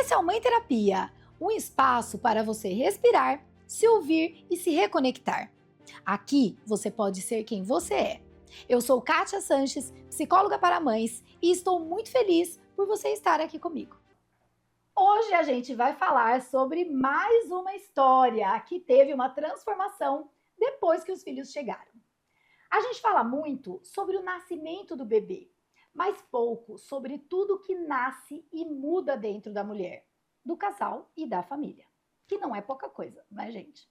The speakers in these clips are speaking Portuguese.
Esse é o Mãe Terapia, um espaço para você respirar, se ouvir e se reconectar. Aqui você pode ser quem você é. Eu sou Kátia Sanches, psicóloga para mães, e estou muito feliz por você estar aqui comigo. Hoje a gente vai falar sobre mais uma história que teve uma transformação depois que os filhos chegaram. A gente fala muito sobre o nascimento do bebê, mas pouco sobre tudo que nasce e muda dentro da mulher, do casal e da família. Que não é pouca coisa, né, gente?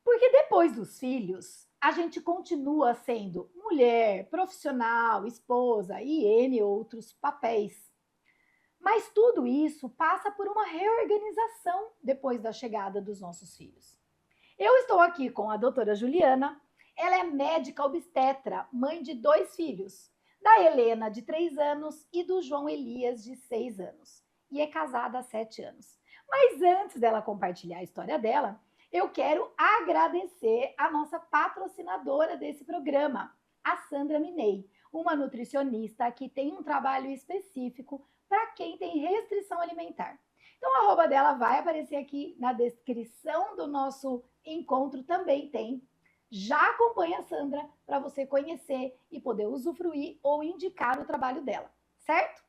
Porque depois dos filhos, a gente continua sendo mulher, profissional, esposa e N outros papéis. Mas tudo isso passa por uma reorganização depois da chegada dos nossos filhos. Eu estou aqui com a doutora Juliana. Ela é médica obstetra, mãe de 2 filhos, da Helena, de 3 anos, e do João Elias, de 6 anos. E é casada há 7 anos. Mas antes dela compartilhar a história dela, eu quero agradecer a nossa patrocinadora desse programa, a Sandra Minei, uma nutricionista que tem um trabalho específico para quem tem restrição alimentar. Então, a arroba dela vai aparecer aqui na descrição do nosso encontro, também tem. Já acompanha a Sandra para você conhecer e poder usufruir ou indicar o trabalho dela, certo?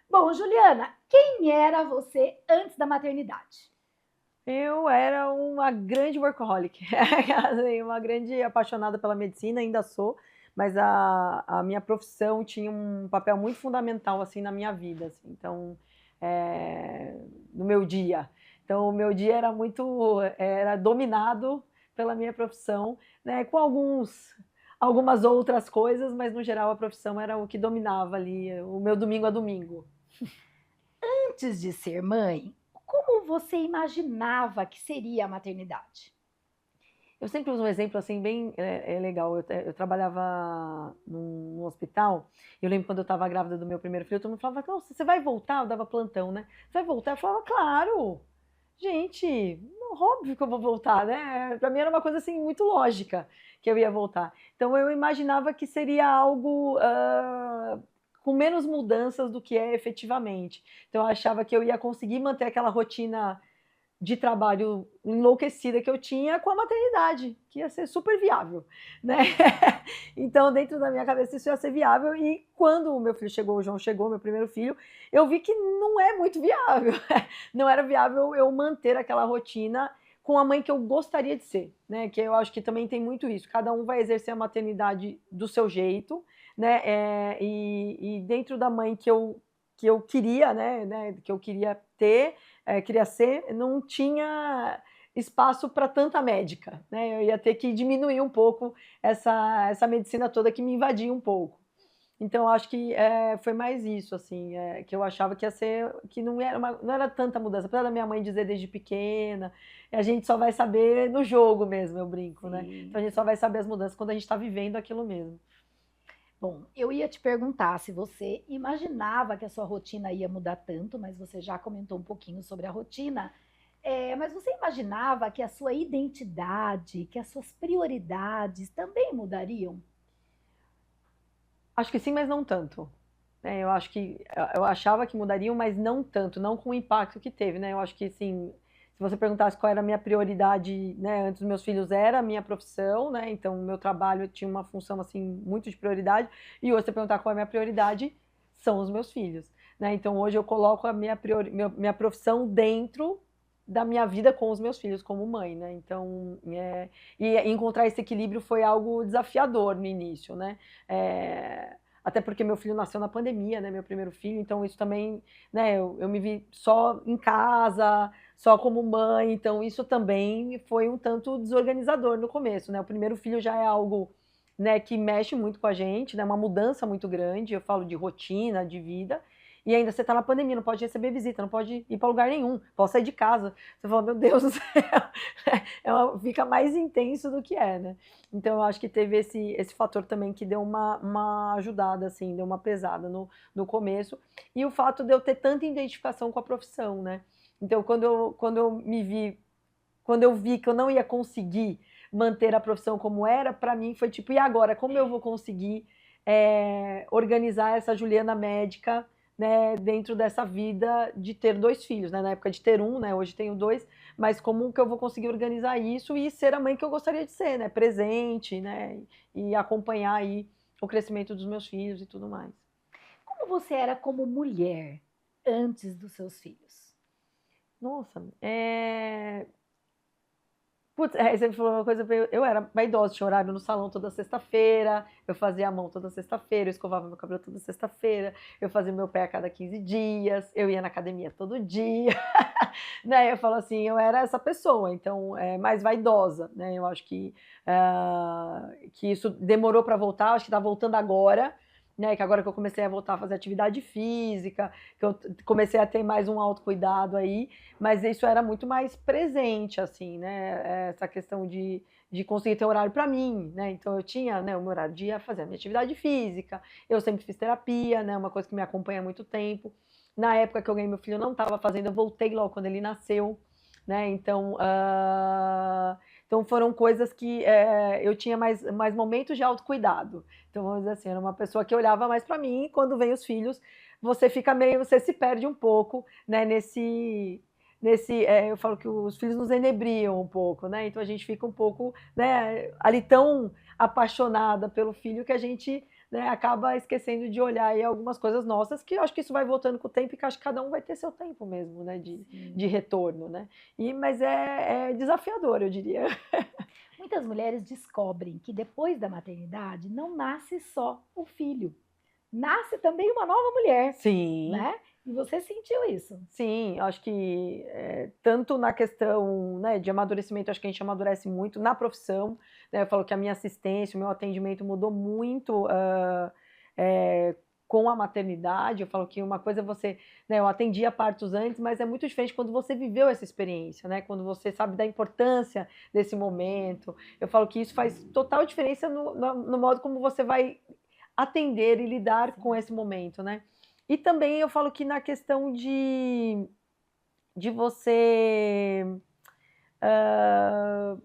Bom, Juliana, quem era você antes da maternidade? Eu era uma grande workaholic, uma grande apaixonada pela medicina, ainda sou, mas a minha profissão tinha um papel muito fundamental assim na minha vida, assim, então, no meu dia. Então, o meu dia era dominado pela minha profissão, né, com algumas outras coisas, mas no geral a profissão era o que dominava ali, o meu domingo a domingo. Antes de ser mãe, como você imaginava que seria a maternidade? Eu sempre uso um exemplo assim bem legal. Eu trabalhava num hospital. Eu lembro quando eu estava grávida do meu primeiro filho, todo mundo falava: Nossa, você vai voltar? Eu dava plantão, né? Você vai voltar? Eu falava: Claro! Gente, óbvio que eu vou voltar, né? Para mim era uma coisa assim muito lógica que eu ia voltar. Então eu imaginava que seria algo com menos mudanças do que é efetivamente. Então eu achava que eu ia conseguir manter aquela rotina de trabalho enlouquecida que eu tinha com a maternidade, que ia ser super viável, né? Então, dentro da minha cabeça, isso ia ser viável, e quando o meu filho chegou, o João chegou, meu primeiro filho, eu vi que não é muito viável, não era viável eu manter aquela rotina com a mãe que eu gostaria de ser, né? Que eu acho que também tem muito isso, cada um vai exercer a maternidade do seu jeito, né? E dentro da mãe que eu queria, né, que eu queria ter, queria ser, não tinha espaço para tanta médica, né? Eu ia ter que diminuir um pouco essa medicina toda que me invadia um pouco. Então, eu acho que foi mais isso, assim, que eu achava que ia ser, que não era tanta mudança. Apesar da minha mãe dizer desde pequena, a gente só vai saber no jogo mesmo, eu brinco, né? Então, a gente só vai saber as mudanças quando a gente está vivendo aquilo mesmo. Bom, eu ia te perguntar se você imaginava que a sua rotina ia mudar tanto, mas você já comentou um pouquinho sobre a rotina. Mas você imaginava que a sua identidade, que as suas prioridades também mudariam? Acho que sim, mas não tanto. Eu achava que mudariam, mas não tanto, não com o impacto que teve, né? Eu acho que, sim, se você perguntasse qual era a minha prioridade, né, antes dos meus filhos, era a minha profissão, né? Então, o meu trabalho tinha uma função, assim, muito de prioridade. E hoje, se você perguntar qual é a minha prioridade, são os meus filhos, né? Então, hoje eu coloco a minha profissão dentro da minha vida com os meus filhos como mãe, né? Então, e encontrar esse equilíbrio foi algo desafiador no início, né? Até porque meu filho nasceu na pandemia, né? Meu primeiro filho, então isso também, né? Eu me vi só em casa, só como mãe, então isso também foi um tanto desorganizador no começo, né? O primeiro filho já é algo, né, que mexe muito com a gente, né? Uma mudança muito grande, eu falo de rotina, de vida. E ainda você está na pandemia, não pode receber visita, não pode ir para lugar nenhum, pode sair de casa. Você fala, meu Deus do céu, fica mais intenso do que né? Então eu acho que teve esse fator também que deu uma ajudada, assim, deu uma pesada no começo. E o fato de eu ter tanta identificação com a profissão, né? Então quando eu vi que eu não ia conseguir manter a profissão como era, para mim foi tipo, e agora? Como eu vou conseguir organizar essa Juliana médica né, dentro dessa vida de ter 2 filhos, né, na época de ter um, né, hoje tenho 2, mas como que eu vou conseguir organizar isso e ser a mãe que eu gostaria de ser, né, presente, né, e acompanhar aí o crescimento dos meus filhos e tudo mais. Como você era como mulher antes dos seus filhos? Nossa, putz, você falou uma coisa, eu era vaidosa, tinha horário no salão toda sexta-feira, eu fazia a mão toda sexta-feira, eu escovava meu cabelo toda sexta-feira, eu fazia meu pé a cada 15 dias, eu ia na academia todo dia, né? Eu falo assim, eu era essa pessoa, então, mais vaidosa, né? Eu acho que isso demorou para voltar, acho que está voltando agora, né? Que agora que eu comecei a voltar a fazer atividade física, que eu comecei a ter mais um autocuidado aí, mas isso era muito mais presente, assim, né? Essa questão de conseguir ter horário para mim, né? Então eu tinha, né, o meu horário de ir fazer a minha atividade física, eu sempre fiz terapia, né? Uma coisa que me acompanha há muito tempo. Na época que eu ganhei meu filho, eu não estava fazendo, eu voltei logo quando ele nasceu, né? Então foram coisas que eu tinha mais momentos de autocuidado. Então, vamos dizer assim, era uma pessoa que olhava mais para mim, e quando vem os filhos, você se perde um pouco, né, eu falo que os filhos nos enebriam um pouco, né? Então a gente fica um pouco, né, ali tão apaixonada pelo filho que a gente, né, acaba esquecendo de olhar aí algumas coisas nossas, que eu acho que isso vai voltando com o tempo e que acho que cada um vai ter seu tempo mesmo, né, de retorno, né? Mas é desafiador, eu diria. Muitas mulheres descobrem que depois da maternidade não nasce só o filho, nasce também uma nova mulher, Sim. né? E você sentiu isso? Sim, acho que tanto na questão, né, de amadurecimento, acho que a gente amadurece muito na profissão, né, eu falo que a minha assistência, o meu atendimento mudou muito com a maternidade. Eu falo que uma coisa é você, né, eu atendia partos antes, mas é muito diferente quando você viveu essa experiência, né, quando você sabe da importância desse momento. Eu falo que isso faz total diferença no modo como você vai atender e lidar com esse momento, né? E também eu falo que na questão de você. ah,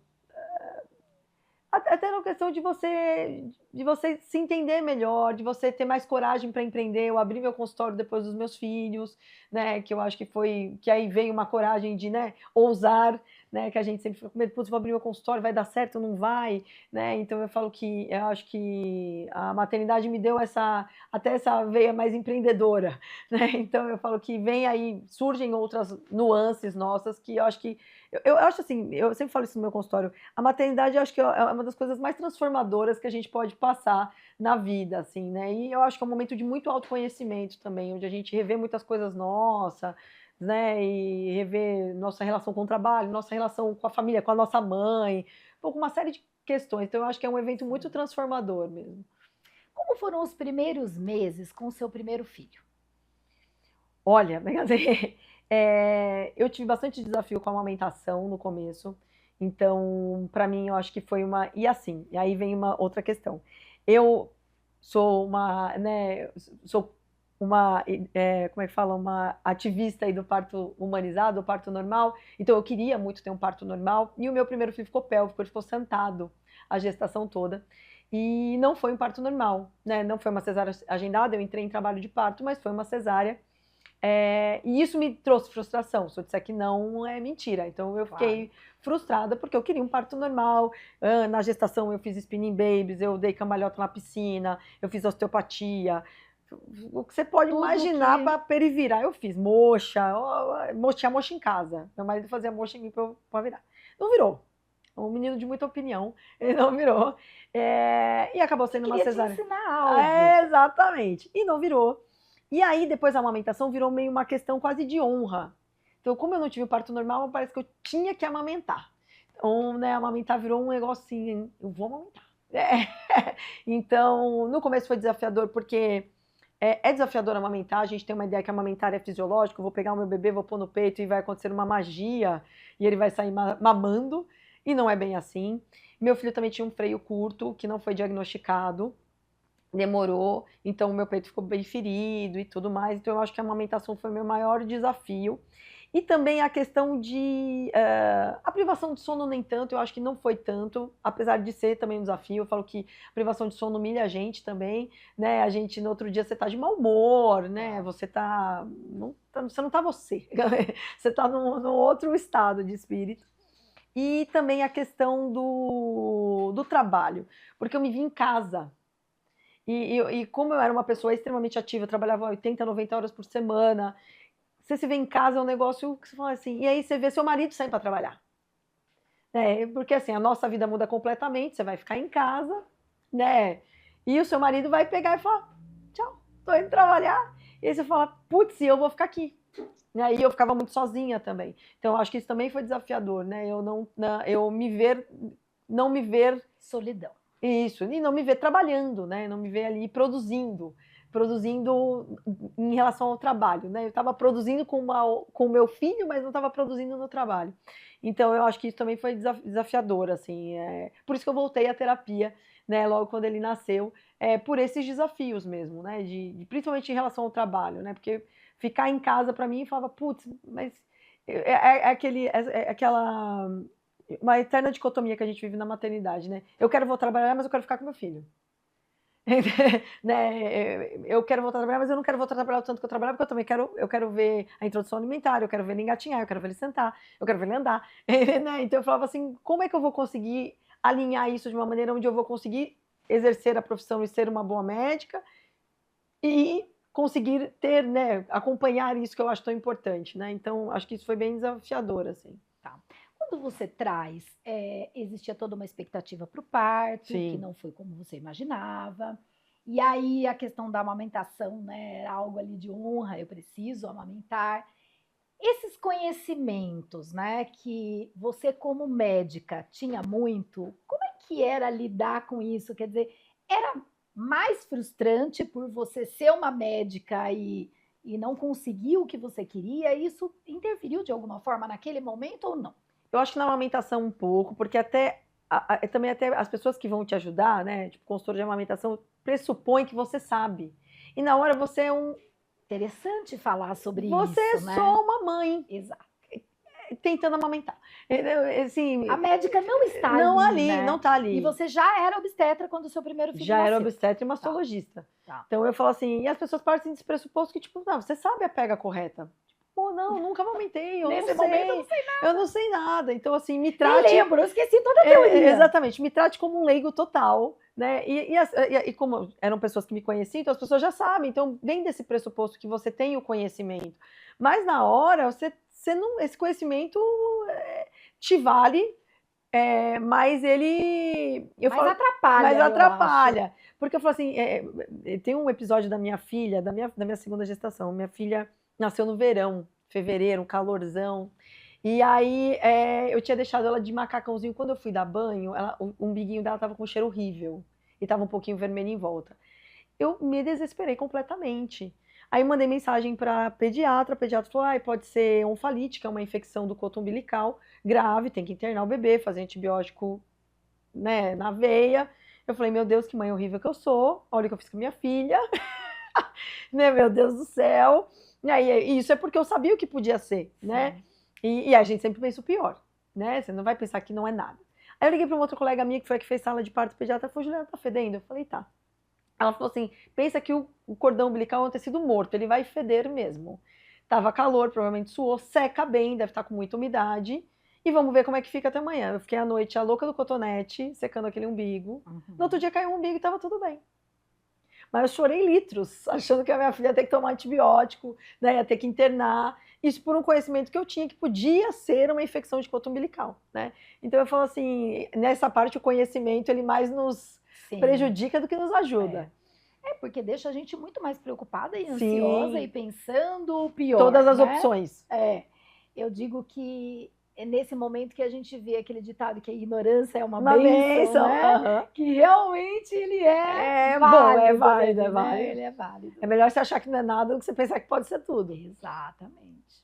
Até na questão de você se entender melhor, de você ter mais coragem para empreender. Eu abri meu consultório depois dos meus filhos, né? Que eu acho que aí veio uma coragem de, né, ousar, né? Que a gente sempre fica com medo, putz, vou abrir meu consultório, vai dar certo, não vai, né? Então eu falo que eu acho que a maternidade me deu até essa veia mais empreendedora, né? Então eu falo que vem aí, surgem outras nuances nossas que eu acho que eu acho assim, eu sempre falo isso no meu consultório, a maternidade eu acho que é uma das coisas mais transformadoras que a gente pode passar na vida, assim, né? E eu acho que é um momento de muito autoconhecimento também, onde a gente revê muitas coisas nossas, né? E rever nossa relação com o trabalho, nossa relação com a família, com a nossa mãe, um pouco uma série de questões. Então eu acho que é um evento muito transformador mesmo. Como foram os primeiros meses com o seu primeiro filho? Olha, quer dizer, eu tive bastante desafio com a amamentação no começo, então, para mim, eu acho que foi uma. E assim, e aí vem uma outra questão. Eu sou uma, né, sou uma, como é que fala, uma ativista aí do parto humanizado, do parto normal, então eu queria muito ter um parto normal, e o meu primeiro filho ficou pélvico, ele ficou sentado a gestação toda. E não foi um parto normal, né? Não foi uma cesárea agendada, eu entrei em trabalho de parto, mas foi uma cesárea e isso me trouxe frustração. Se eu disser que não, é mentira. Então eu fiquei frustrada porque eu queria um parto normal. Na gestação eu fiz spinning babies, eu dei cambalhota na piscina, eu fiz osteopatia. O que você pode Tudo imaginar que- para perivirar, eu fiz. Moxa, tinha moxa em casa. Meu marido fazia moxa em mim para virar. Não virou. Um menino de muita opinião, ele não virou. E acabou Eu sendo uma queria te cesárea. ensinar algo. Exatamente. E não virou. E aí, depois da amamentação, virou meio uma questão quase de honra. Então, como eu não tive o parto normal, parece que eu tinha que amamentar. Então, né, amamentar virou um negócio assim, eu vou amamentar. Então, no começo foi desafiador, porque é desafiador amamentar. A gente tem uma ideia que amamentar é fisiológico, eu vou pegar o meu bebê, vou pôr no peito e vai acontecer uma magia, e ele vai sair mamando, e não é bem assim. Meu filho também tinha um freio curto, que não foi diagnosticado, demorou, então o meu peito ficou bem ferido e tudo mais, então eu acho que a amamentação foi o meu maior desafio. E também a questão de... a privação de sono nem tanto, eu acho que não foi tanto, apesar de ser também um desafio. Eu falo que a privação de sono humilha a gente também, né? A gente, no outro dia, você tá de mau humor, né? Você você não tá você. Você tá num outro estado de espírito. E também a questão do trabalho, porque eu me vi em casa. E como eu era uma pessoa extremamente ativa, eu trabalhava 80, 90 horas por semana, você se vê em casa é um negócio que você fala assim, e aí você vê seu marido saindo para trabalhar. Porque assim, a nossa vida muda completamente, você vai ficar em casa, né? E o seu marido vai pegar e falar, tchau, tô indo trabalhar. E aí você fala, putz, eu vou ficar aqui. E aí eu ficava muito sozinha também. Então, acho que isso também foi desafiador, né? Eu não me ver Solidão. isso, e não me ver trabalhando, né? Não me ver ali produzindo em relação ao trabalho, né? Eu estava produzindo com o meu filho, mas não estava produzindo no trabalho. Então, eu acho que isso também foi desafiador, assim. Por isso que eu voltei à terapia, né? Logo quando ele nasceu, por esses desafios mesmo, né? Principalmente em relação ao trabalho, né? Porque ficar em casa para mim falava, putz, mas aquela uma eterna dicotomia que a gente vive na maternidade, né? Eu vou trabalhar, mas eu quero ficar com meu filho. Né? Eu quero voltar a trabalhar, mas eu não quero voltar a trabalhar o tanto que eu trabalhava, porque eu quero ver a introdução alimentar, eu quero ver ele engatinhar, eu quero ver ele sentar, eu quero ver ele andar. Né? Então eu falava assim, como é que eu vou conseguir alinhar isso de uma maneira onde eu vou conseguir exercer a profissão e ser uma boa médica e conseguir ter, né, acompanhar isso que eu acho tão importante, né? Então acho que isso foi bem desafiador, assim. Tá. Quando você traz, existia toda uma expectativa para o parto, Sim. que não foi como você imaginava. E aí a questão da amamentação, né, era algo ali de honra, eu preciso amamentar. Esses conhecimentos, né, que você como médica tinha muito, como é que era lidar com isso? Quer dizer, era mais frustrante por você ser uma médica e não conseguir o que você queria? Isso interferiu de alguma forma naquele momento ou não? Eu acho que na amamentação um pouco, porque também até as pessoas que vão te ajudar, né, tipo consultor de amamentação, pressupõe que você sabe. E na hora você é Interessante falar sobre você isso, é né? só uma mãe Exato. tentando amamentar. Assim, A médica não está não ali, ali, né? não tá ali. E você já era obstetra quando o seu primeiro filho Já nasceu. era obstetra e mastologista. Tá. Então eu falo assim, e as pessoas partem desse pressuposto que, tipo, não, você sabe a pega correta. Pô, não, nunca amamentei, eu Nesse não sei. momento eu não sei nada. Eu não sei nada. Então, assim, me Nem trate... lembro, eu esqueci toda a teoria. Exatamente, me trate como um leigo total, né? E como eram pessoas que me conheciam, então as pessoas já sabem. Então, vem desse pressuposto que você tem o conhecimento. Mas na hora, você não, esse conhecimento te vale, mas ele... Atrapalha. Mas atrapalha. Porque eu falo assim, tem um episódio da minha filha, da minha segunda gestação. Minha filha nasceu no verão, fevereiro, um calorzão. E aí eu tinha deixado ela de macacãozinho. Quando eu fui dar banho, o umbiguinho dela tava com um cheiro horrível. E tava um pouquinho vermelho em volta. Eu me desesperei completamente. Aí mandei mensagem para pediatra. A pediatra falou, pode ser onfalite, que é uma infecção do coto umbilical grave, tem que internar o bebê, fazer antibiótico, né, na veia. Eu falei, meu Deus, que mãe horrível que eu sou. Olha o que eu fiz com minha filha. Né, meu Deus do céu. E aí, isso é porque eu sabia o que podia ser, né? E a gente sempre pensa o pior, né? Você não vai pensar que não é nada. Aí eu liguei para uma outra colega minha que foi a que fez sala de parto pediatra. Ela falou, Juliana, tá fedendo? Eu falei, tá. Ela falou assim, pensa que o cordão umbilical é um tecido morto, ele vai feder mesmo. Tava calor, provavelmente suou, seca bem, deve estar com muita umidade. E vamos ver como é que fica até amanhã. Eu fiquei à noite a louca do cotonete, secando aquele umbigo. No outro dia caiu um umbigo e tava tudo bem. Mas eu chorei litros, achando que a minha filha ia ter que tomar antibiótico, né, ia ter que internar. Isso por um conhecimento que eu tinha que podia ser uma infecção de coto umbilical, né? Então eu falo assim, nessa parte o conhecimento ele mais nos prejudica do que nos ajuda. Porque deixa a gente muito mais preocupada e ansiosa e pensando o pior. Todas as né? opções. Eu digo que é nesse momento que a gente vê aquele ditado que a ignorância é uma bênção, né? Que realmente ele é válido, válido. É válido. Ele é válido. É melhor você achar que não é nada do que você pensar que pode ser tudo. Exatamente.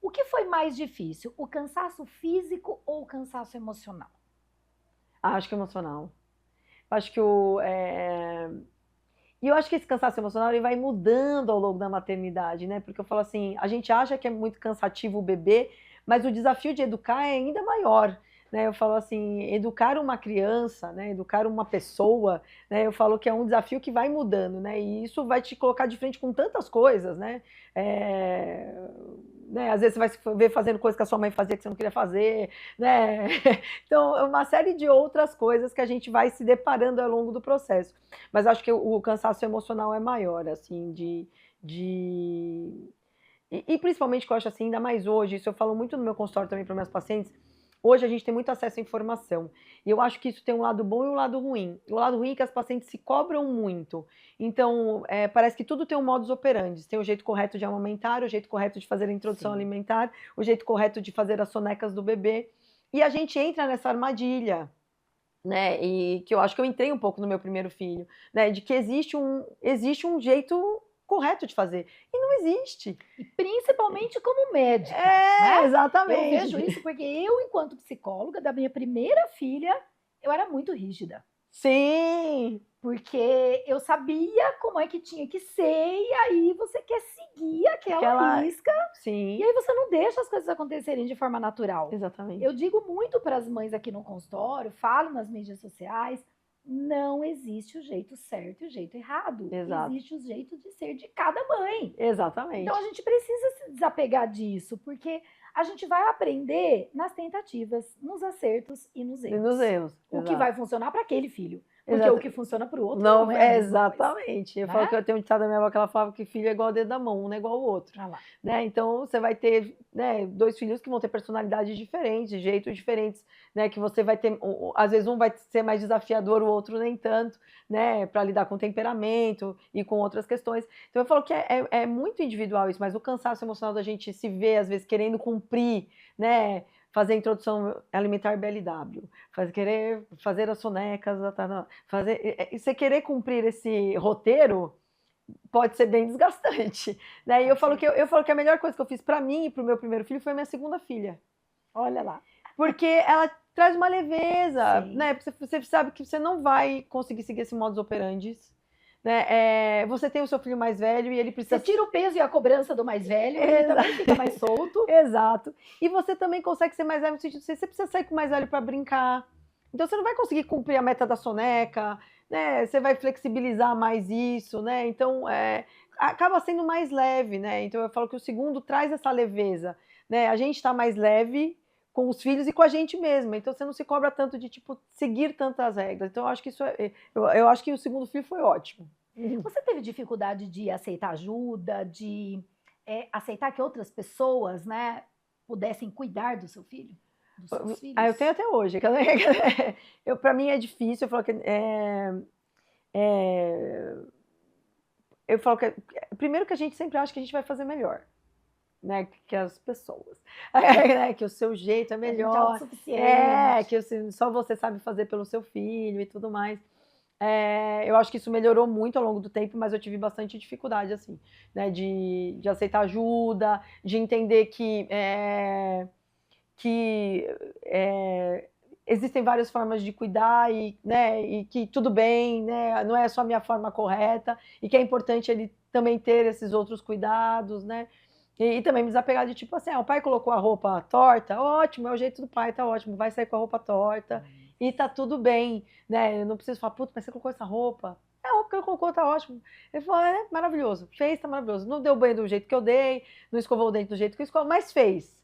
O que foi mais difícil, o cansaço físico ou o cansaço emocional? Acho que emocional. Acho que E eu acho que esse cansaço emocional ele vai mudando ao longo da maternidade, né? Porque eu falo assim, a gente acha que é muito cansativo o bebê, mas o desafio de educar é ainda maior, né? Eu falo assim, educar uma criança, né? Educar uma pessoa, né? Eu falo que é um desafio que vai mudando, né? E isso vai te colocar de frente com tantas coisas, né? Né? Às vezes você vai se ver fazendo coisas que a sua mãe fazia que você não queria fazer, né? Então, é uma série de outras coisas que a gente vai se deparando ao longo do processo. Mas acho que o cansaço emocional é maior, assim, de... E principalmente que eu acho assim, ainda mais hoje, isso eu falo muito no meu consultório também para meus pacientes, hoje a gente tem muito acesso à informação. E eu acho que isso tem um lado bom e um lado ruim. O lado ruim é que as pacientes se cobram muito. Então, parece que tudo tem um modus operandi. Tem o jeito correto de amamentar, o jeito correto de fazer a introdução alimentar, o jeito correto de fazer as sonecas do bebê. E a gente entra nessa armadilha, né? E que eu acho que eu entrei um pouco no meu primeiro filho, né? De que existe um jeito correto de fazer. E não existe. E principalmente como médica, né? Exatamente. Eu vejo isso porque eu, enquanto psicóloga da minha primeira filha, eu era muito rígida. Sim! Porque eu sabia como é que tinha que ser, e aí você quer seguir aquela risca, sim. E aí você não deixa as coisas acontecerem de forma natural. Exatamente. Eu digo muito para as mães aqui no consultório, falo nas mídias sociais, não existe o jeito certo e o jeito errado. Exato. Existe o jeito de ser de cada mãe. Exatamente. Então a gente precisa se desapegar disso, porque a gente vai aprender nas tentativas, nos acertos e nos erros. E nos erros. O que vai funcionar para aquele filho. Porque Exato. o que funciona para o outro não é a mesma exatamente. coisa, Eu falo que eu tenho um ditado da minha avó que ela falava que filho é igual ao dedo da mão, um não é igual ao outro. Né? Então você vai ter, né, dois filhos que vão ter personalidades diferentes, jeitos diferentes, né? Que você vai ter, às vezes um vai ser mais desafiador, o outro nem tanto, né? Para lidar com temperamento e com outras questões. Então eu falo que é muito individual isso, mas o cansaço emocional da gente se ver, às vezes, querendo cumprir, né? Fazer a introdução alimentar BLW, querer fazer as sonecas, você querer cumprir esse roteiro pode ser bem desgastante, né? E eu falo que a melhor coisa que eu fiz para mim e para o meu primeiro filho foi a minha segunda filha. Olha lá. Porque ela traz uma leveza, né? Você sabe que você não vai conseguir seguir esse modus operandi. Né? Você tem o seu filho mais velho e ele precisa... Você tira o peso e a cobrança do mais velho, ele também fica mais solto. Exato. E você também consegue ser mais velho no sentido de você precisa sair com o mais velho para brincar. Então você não vai conseguir cumprir a meta da soneca, né? Você vai flexibilizar mais isso, né? Então acaba sendo mais leve, né? Então eu falo que o segundo traz essa leveza, né? A gente está mais leve com os filhos e com a gente mesma. Então você não se cobra tanto de seguir tantas regras. Então eu acho que eu acho que o segundo filho foi ótimo. Você teve dificuldade de aceitar ajuda, de aceitar que outras pessoas, né, pudessem cuidar do seu filho? Dos seus filhos? Eu tenho até hoje. Para mim é difícil. Eu falo que eu falo que primeiro que a gente sempre acha que a gente vai fazer melhor, né, que as pessoas, que o seu jeito é melhor, que só você sabe fazer pelo seu filho e tudo mais. Eu acho que isso melhorou muito ao longo do tempo, mas eu tive bastante dificuldade, assim, né, de aceitar ajuda, de entender que existem várias formas de cuidar né, e que tudo bem, né, não é só a minha forma correta, e que é importante ele também ter esses outros cuidados, né, e também me desapegar de tipo assim, o pai colocou a roupa torta, ótimo, é o jeito do pai, tá ótimo, vai sair com a roupa torta, e tá tudo bem, né? Eu não preciso falar, puta, mas você colocou essa roupa? A roupa que ele colocou tá ótimo. Ele falou, maravilhoso, fez, tá maravilhoso. Não deu banho do jeito que eu dei, não escovou o dente do jeito que eu escovou, mas fez.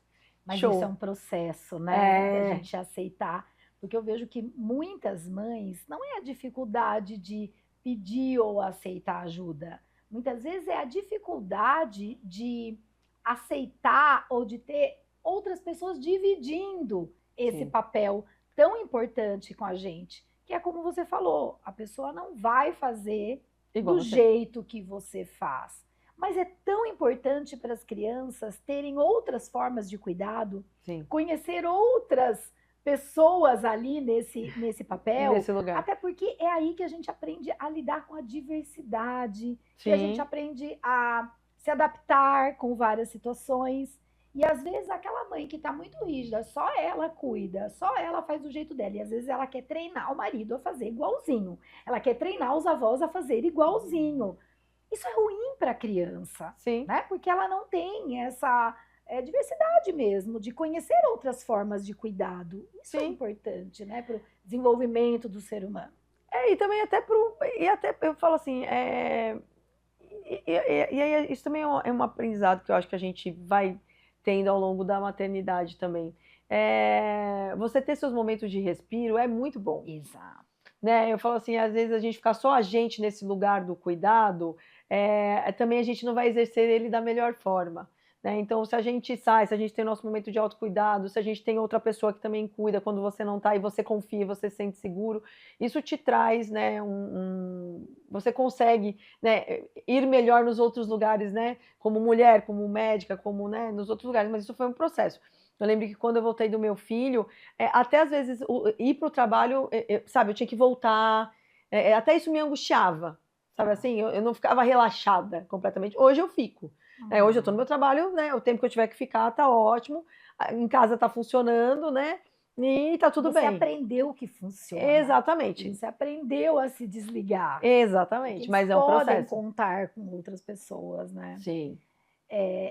Mas Show. Isso é um processo, né? Da gente aceitar. Porque eu vejo que muitas mães, não é a dificuldade de pedir ou aceitar ajuda. Muitas vezes é a dificuldade de aceitar ou de ter outras pessoas dividindo esse papel tão importante com a gente, que é como você falou, a pessoa não vai fazer do jeito que você faz. Mas é tão importante para as crianças terem outras formas de cuidado, conhecer outras pessoas ali nesse papel, nesse lugar. Até porque é aí que a gente aprende a lidar com a diversidade, que a gente aprende a se adaptar com várias situações. E às vezes aquela mãe que tá muito rígida, só ela cuida, só ela faz do jeito dela. E às vezes ela quer treinar o marido a fazer igualzinho. Ela quer treinar os avós a fazer igualzinho. Isso é ruim para a criança, Sim, né? Porque ela não tem essa diversidade mesmo, de conhecer outras formas de cuidado. Isso é sim. importante, né? Para o desenvolvimento do ser humano. E também até eu falo assim, e aí isso também é um aprendizado que eu acho que a gente vai tendo ao longo da maternidade também. Você ter seus momentos de respiro é muito bom, Exato. né? Eu falo assim, às vezes a gente ficar só a gente nesse lugar do cuidado, também a gente não vai exercer ele da melhor forma, né? Então, se a gente sai, se a gente tem nosso momento de autocuidado, se a gente tem outra pessoa que também cuida quando você não está e você confia, você se sente seguro, isso te traz, né, você consegue, né, ir melhor nos outros lugares, né, como mulher, como médica, como, né, nos outros lugares, mas isso foi um processo. Eu lembro que quando eu voltei do meu filho, até às vezes ir para o trabalho, sabe, eu tinha que voltar, até isso me angustiava, sabe assim, eu não ficava relaxada completamente. Hoje eu fico. Hoje eu estou no meu trabalho, né? O tempo que eu tiver que ficar tá ótimo. Em casa tá funcionando, né? E tá tudo Você bem. aprendeu que funciona. Exatamente. Você aprendeu a se desligar. Exatamente. Mas é um podem processo. contar com outras pessoas, né? Sim.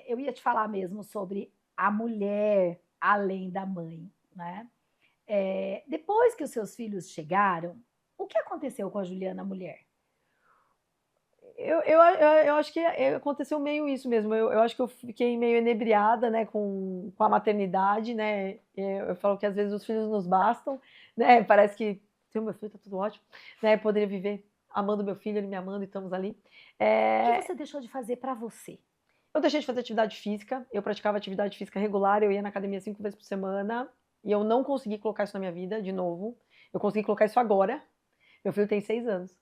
Eu ia te falar mesmo sobre a mulher além da mãe, né? Depois que os seus filhos chegaram, o que aconteceu com a Juliana mulher? Eu acho que aconteceu meio isso mesmo. Eu acho que eu fiquei meio enebriada, né, com a maternidade, né? Eu falo que às vezes os filhos nos bastam, né? Parece que tem o meu filho, tá tudo ótimo, né? Poderia viver amando meu filho, ele me amando e estamos ali. O que você deixou de fazer para você? Eu deixei de fazer atividade física, eu praticava atividade física regular, eu ia na academia 5 vezes por semana, e eu não consegui colocar isso na minha vida de novo. Eu consegui colocar isso agora. Meu filho tem 6 anos.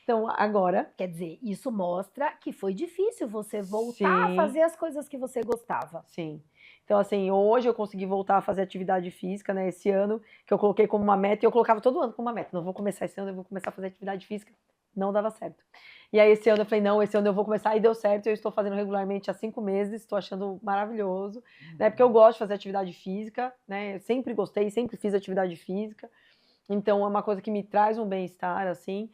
Então, agora. Quer dizer, isso mostra que foi difícil você voltar a Sim, fazer as coisas que você gostava. sim. Então, assim, hoje eu consegui voltar a fazer atividade física, né? Esse ano, que eu coloquei como uma meta, e eu colocava todo ano como uma meta. Não vou começar esse ano, eu vou começar a fazer atividade física. Não dava certo. E aí, esse ano eu falei, não, esse ano eu vou começar, e deu certo. Eu estou fazendo regularmente há 5 meses, estou achando maravilhoso, né? Porque eu gosto de fazer atividade física, né? Eu sempre gostei, sempre fiz atividade física. Então, é uma coisa que me traz um bem-estar, assim.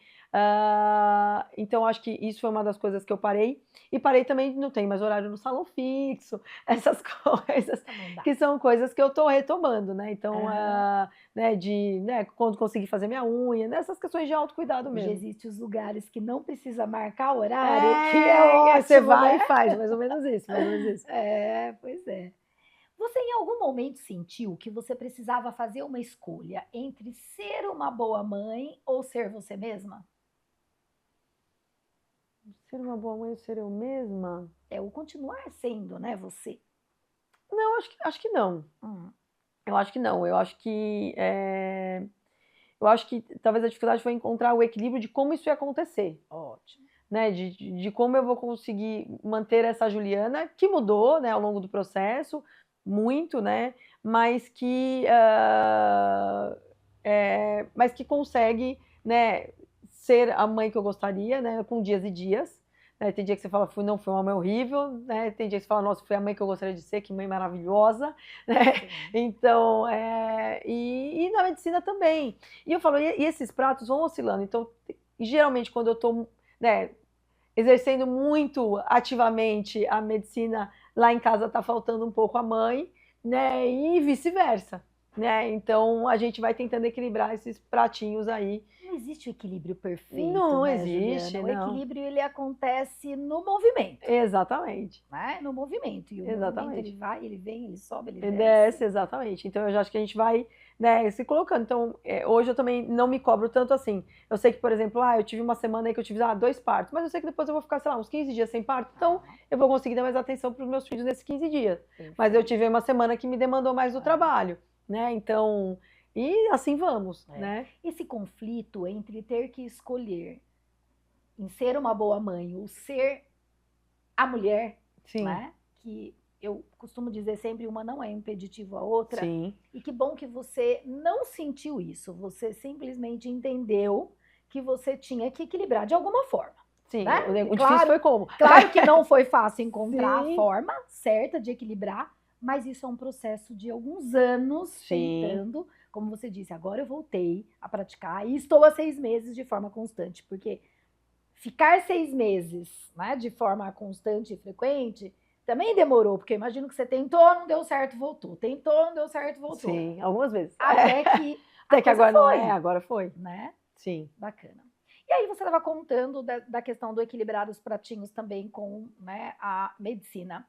Então, acho que isso foi uma das coisas que eu parei. E parei também, não tem mais horário no salão fixo, essas coisas, Não dá. que são coisas que eu estou retomando, né? Então, Aham. né, quando conseguir fazer minha unha, nessas questões de autocuidado Hoje mesmo. existem os lugares que não precisa marcar horário, que é Você ótimo, vai né? e faz, mais ou menos isso, mais ou menos isso. Pois é. Você em algum momento sentiu que você precisava fazer uma escolha entre ser uma boa mãe ou ser você mesma? Ser uma boa mãe, ser eu mesma? Ou continuar sendo, né, você? Não, acho que não. Hum, Eu acho que não. Eu acho que talvez a dificuldade foi encontrar o equilíbrio de como isso ia acontecer, ótimo. né? De como eu vou conseguir manter essa Juliana, que mudou, né, ao longo do processo, muito, né? Mas mas que consegue, né, ser a mãe que eu gostaria, né? Com dias e dias. Né? Tem dia que você fala, não, foi uma mãe horrível, né? Tem dia que você fala, nossa, foi a mãe que eu gostaria de ser, que mãe maravilhosa, né? Sim. Então, e na medicina também. E eu falo, e esses pratos vão oscilando. Então, geralmente, quando eu estou, né, exercendo muito ativamente a medicina, lá em casa está faltando um pouco a mãe, né? E vice-versa, né? Então, a gente vai tentando equilibrar esses pratinhos aí. Não existe o equilíbrio perfeito, Não né, existe, Juliana? O não. equilíbrio ele acontece no movimento, Exatamente. né? No movimento. E o movimento ele Exatamente. vai, ele vem, ele sobe, ele E desce. desce, exatamente. Então, eu já acho que a gente vai, né, se colocando. Então, hoje eu também não me cobro tanto assim. Eu sei que, por exemplo, eu tive uma semana aí que eu tive 2 partos, mas eu sei que depois eu vou ficar, sei lá, uns 15 dias sem parto, então eu vou conseguir dar mais atenção para os meus filhos nesses 15 dias. Mas eu tive uma semana que me demandou mais do trabalho, né? Então, e assim vamos, né? Esse conflito entre ter que escolher em ser uma boa mãe ou ser a mulher, Sim. né? Que eu costumo dizer sempre, uma não é impeditivo à outra. Sim. E que bom que você não sentiu isso. Você simplesmente entendeu que você tinha que equilibrar de alguma forma. Sim, né? o difícil foi como? Claro que não foi fácil encontrar Sim. a forma certa de equilibrar, mas isso é um processo de alguns anos Sim. tentando. Como você disse, agora eu voltei a praticar e estou há 6 meses de forma constante, porque ficar 6 meses, né, de forma constante e frequente também demorou, porque eu imagino que você tentou, não deu certo, voltou. Tentou, não deu certo, voltou. Sim, algumas vezes. Até que Até que agora não foi, é, agora foi. né? Sim. Bacana. E aí você estava contando da questão do equilibrar os pratinhos também com, né, a medicina.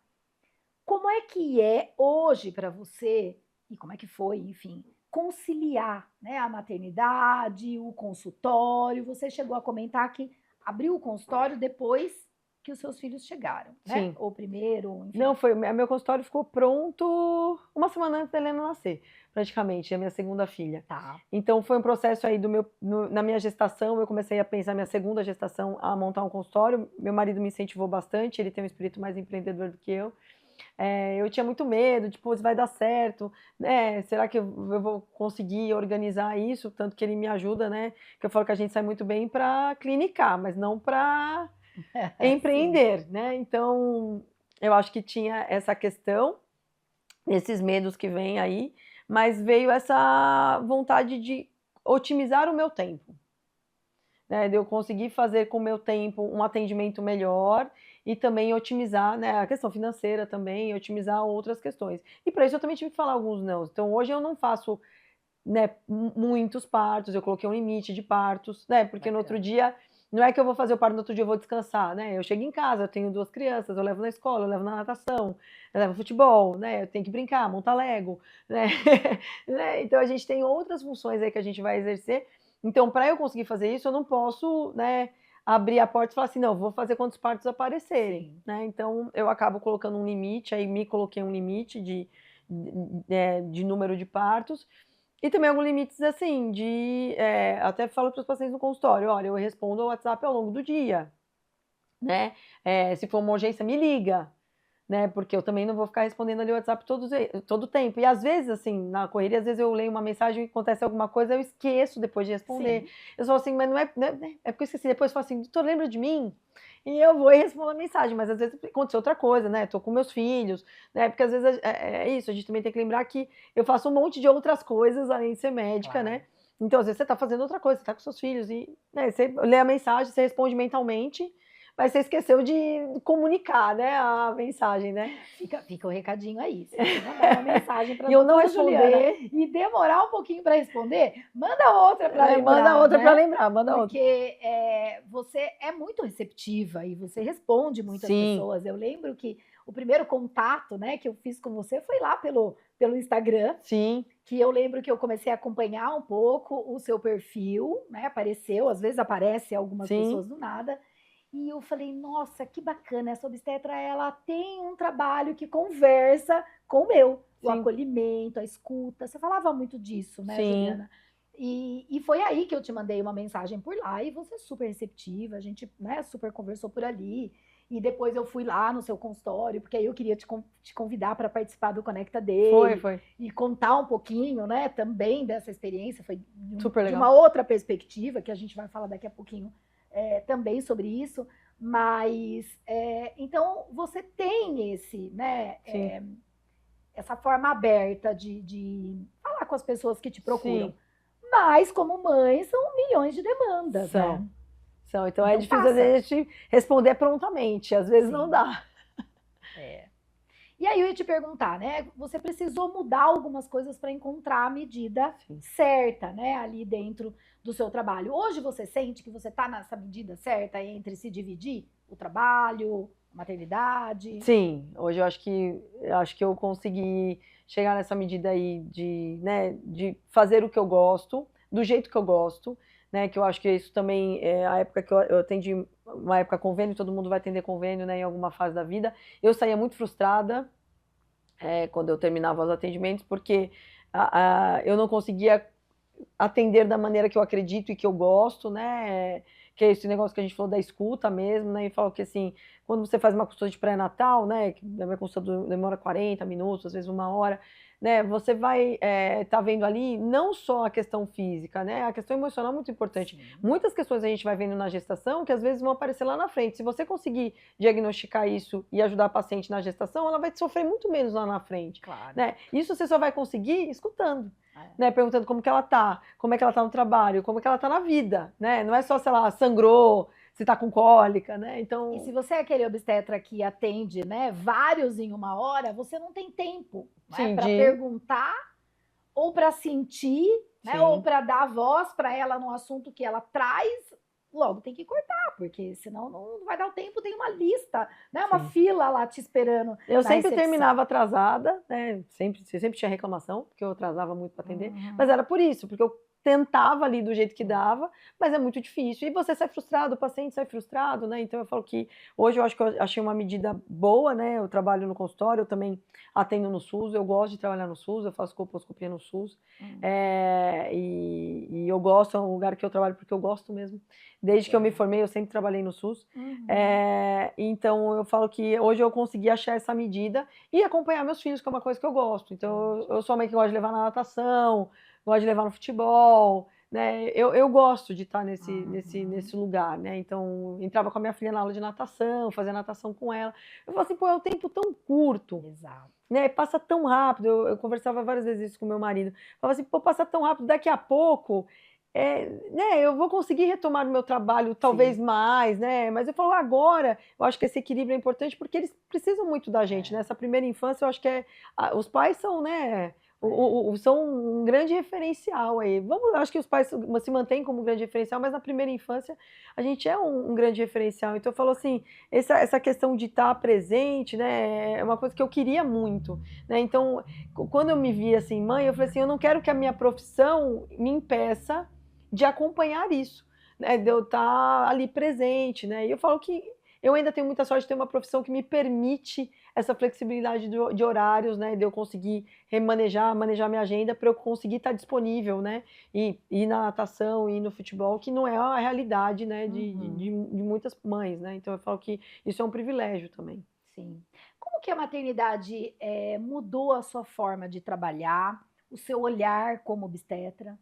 Como é que é hoje para você, e como é que foi, enfim, conciliar, né, a maternidade, o consultório? Você chegou a comentar que abriu o consultório depois que os seus filhos chegaram, né? Sim. Ou primeiro, ou enfim. Não, meu consultório ficou pronto uma semana antes da Helena nascer, praticamente, a minha segunda filha. Tá. Então foi um processo aí na minha gestação, eu comecei a pensar, minha segunda gestação, a montar um consultório. Meu marido me incentivou bastante, ele tem um espírito mais empreendedor do que eu. Eu tinha muito medo, tipo, vai dar certo, né? Será que eu vou conseguir organizar isso? Tanto que ele me ajuda, né? Que eu falo que a gente sai muito bem para clinicar, mas não para empreender, né? Então, eu acho que tinha essa questão, esses medos que vêm aí, mas veio essa vontade de otimizar o meu tempo, né? De eu conseguir fazer com o meu tempo um atendimento melhor e também otimizar, né, a questão financeira também, otimizar outras questões. E para isso eu também tive que falar alguns não. Então hoje eu não faço, né, muitos partos, eu coloquei um limite de partos, né? Porque no outro dia não é que eu vou fazer o parto no outro dia eu vou descansar, né? Eu chego em casa, eu tenho 2 crianças, eu levo na escola, eu levo na natação, eu levo no futebol, né? Eu tenho que brincar, montar Lego, né? Né? Então a gente tem outras funções aí que a gente vai exercer. Então, para eu conseguir fazer isso, eu não posso, né, abrir a porta e falar assim, não, vou fazer quando os partos aparecerem, Sim. né? Então eu acabo colocando um limite, aí me coloquei um limite de número de partos. E também alguns limites, assim, até falo para os pacientes no consultório, olha, eu respondo ao WhatsApp ao longo do dia, né? Se for uma urgência, me liga, né? Porque eu também não vou ficar respondendo ali o WhatsApp todo o tempo. E às vezes, assim, na correria, às vezes eu leio uma mensagem e acontece alguma coisa, eu esqueço depois de responder. Sim. Eu falo assim, mas não é, é porque eu esqueci. Depois eu falo assim, doutor, lembra de mim? E eu vou e respondo a mensagem, mas às vezes aconteceu outra coisa, né? Tô com meus filhos, né? Porque às vezes é isso, a gente também tem que lembrar que eu faço um monte de outras coisas além de ser médica, Claro. né? Então, às vezes você tá fazendo outra coisa, você tá com seus filhos e, né, você lê a mensagem, você responde mentalmente, mas você esqueceu de comunicar, né, a mensagem, né? Fica o recadinho aí. Se você mandar uma mensagem para a E eu não doutora Juliana responder, e demorar um pouquinho para responder, manda outra para lembrar, manda outra para né? lembrar, manda outra. Porque você é muito receptiva e você responde muitas Sim, pessoas. Eu lembro que o primeiro contato, né, que eu fiz com você foi lá pelo Instagram, sim, que eu lembro que eu comecei a acompanhar um pouco o seu perfil, né? Apareceu, às vezes aparece algumas sim, pessoas do nada. E eu falei, nossa, que bacana, essa obstetra, ela tem um trabalho que conversa com o meu, o sim, acolhimento, a escuta. Você falava muito disso, né, sim. Juliana? E foi aí que eu te mandei uma mensagem por lá e você super receptiva, a gente, né, super conversou por ali. E depois eu fui lá no seu consultório, porque aí eu queria te convidar para participar do Conecta Foi, dele foi. e contar um pouquinho, né, também dessa experiência, foi Super de legal. uma outra perspectiva, que a gente vai falar daqui a pouquinho também sobre isso, mas então você tem esse, né, Sim, essa forma aberta de falar com as pessoas que te procuram, sim. mas como mãe são milhões de demandas, né? São, são. Então é Então difícil às passa. vezes a gente responder prontamente, às vezes não Sim. dá. E aí eu ia te perguntar, né? Você precisou mudar algumas coisas para encontrar a medida Sim. certa, né? Ali dentro do seu trabalho. Hoje você sente que você está nessa medida certa entre se dividir o trabalho, a maternidade? Sim, hoje eu acho que eu consegui chegar nessa medida aí de, né, de fazer o que eu gosto, do jeito que eu gosto, né, que eu acho que isso também é a época que eu atendi, uma época convênio, todo mundo vai atender convênio, né, em alguma fase da vida. Eu saía muito frustrada, quando eu terminava os atendimentos, porque eu não conseguia atender da maneira que eu acredito e que eu gosto, né? Que é esse negócio que a gente falou da escuta mesmo, né? E falou que assim, quando você faz uma consulta de pré-natal, né? Que a minha consulta demora 40 minutos, às vezes 1 hora. né? Você vai tá vendo ali não só a questão física, né? A questão emocional é muito importante. Sim. Muitas questões a gente vai vendo na gestação que às vezes vão aparecer lá na frente. Se você conseguir diagnosticar isso e ajudar a paciente na gestação, ela vai sofrer muito menos lá na frente, Claro. né? Isso você só vai conseguir escutando. É. Né, perguntando como que ela tá, como é que ela tá no trabalho, como é que ela tá na vida, né? Não é só se ela sangrou, se tá com cólica, né? Então, E se você é aquele obstetra que atende, né, vários em uma hora, você não tem tempo, né, sim, para perguntar ou para sentir, né, Sim. ou para dar voz para ela no assunto que ela traz. Logo tem que cortar, porque senão não vai dar o tempo, tem uma lista, né, uma Sim. fila lá te esperando. Eu na sempre recepção. terminava atrasada, né? Sempre tinha reclamação, porque eu atrasava muito para atender, Uhum. mas era por isso, porque eu tentava ali do jeito que dava, mas é muito difícil. E você sai frustrado, o paciente sai frustrado, né? Então eu falo que hoje eu acho que eu achei uma medida boa, né? Eu trabalho no consultório, eu também atendo no SUS, eu gosto de trabalhar no SUS, eu faço colposcopia no SUS. E eu gosto, é um lugar que eu trabalho porque eu gosto mesmo. Desde que eu me formei, eu sempre trabalhei no SUS. Uhum. Então eu falo que hoje eu consegui achar essa medida e acompanhar meus filhos, que é uma coisa que eu gosto. Então eu sou uma mãe que gosta de levar na natação, gosto de levar no futebol, né? Eu gosto de estar nesse lugar, né? Então entrava com a minha filha na aula de natação, fazia natação com ela. Eu falo assim, pô, é um tempo tão curto. Exato. Né, passa tão rápido, eu conversava várias vezes isso com meu marido, falava assim, pô, passa tão rápido, daqui a pouco, né, eu vou conseguir retomar o meu trabalho, talvez mais, né, mas eu falo agora, eu acho que esse equilíbrio é importante porque eles precisam muito da gente, né, essa primeira infância eu acho que os pais são, né, são um grande referencial aí. Eu acho que os pais se mantêm como um grande referencial, mas na primeira infância a gente é um grande referencial. Então eu falo assim, essa questão de estar presente, né, é uma coisa que eu queria muito, né? Então, quando eu me vi assim, mãe, eu falei assim, eu não quero que a minha profissão me impeça de acompanhar isso, né, de eu estar ali presente, né? E eu falo que eu ainda tenho muita sorte de ter uma profissão que me permite essa flexibilidade de horários, né, de eu conseguir manejar minha agenda para eu conseguir estar disponível, né, e ir na natação, ir no futebol, que não é a realidade, né, de muitas mães, né, então eu falo que isso é um privilégio também. Sim. Como que a maternidade mudou a sua forma de trabalhar, o seu olhar como obstetra?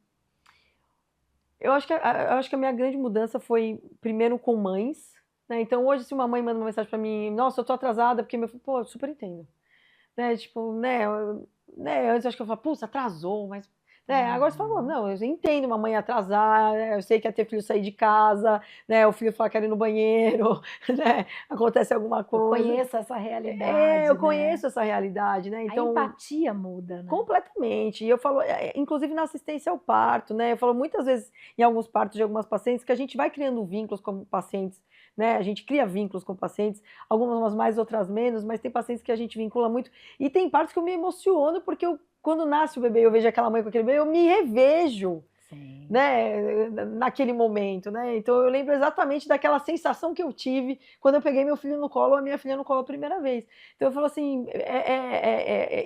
Eu acho que a minha grande mudança foi primeiro com mães, né, então hoje se uma mãe manda uma mensagem para mim, nossa, eu tô atrasada porque meu filho, pô, eu super entendo, né, tipo, né, antes eu acho que eu falava, putz, atrasou, mas, né, agora você fala, não, eu entendo uma mãe atrasar, né, eu sei que é ter filho sair de casa, né, o filho falar que quer ir no banheiro, né, acontece alguma coisa. Eu conheço essa realidade, Eu né? conheço essa realidade, né, então... A empatia muda, né? Completamente, e eu falo, inclusive na assistência ao parto, né, eu falo muitas vezes em alguns partos de algumas pacientes que a gente vai criando vínculos com pacientes, né, a gente cria vínculos com pacientes, algumas mais, outras menos, mas tem pacientes que a gente vincula muito, e tem partos que eu me emociono porque quando nasce o bebê eu vejo aquela mãe com aquele bebê, eu me revejo, Sim. né, naquele momento, né, então eu lembro exatamente daquela sensação que eu tive quando eu peguei meu filho no colo, a minha filha no colo a primeira vez. Então eu falo assim,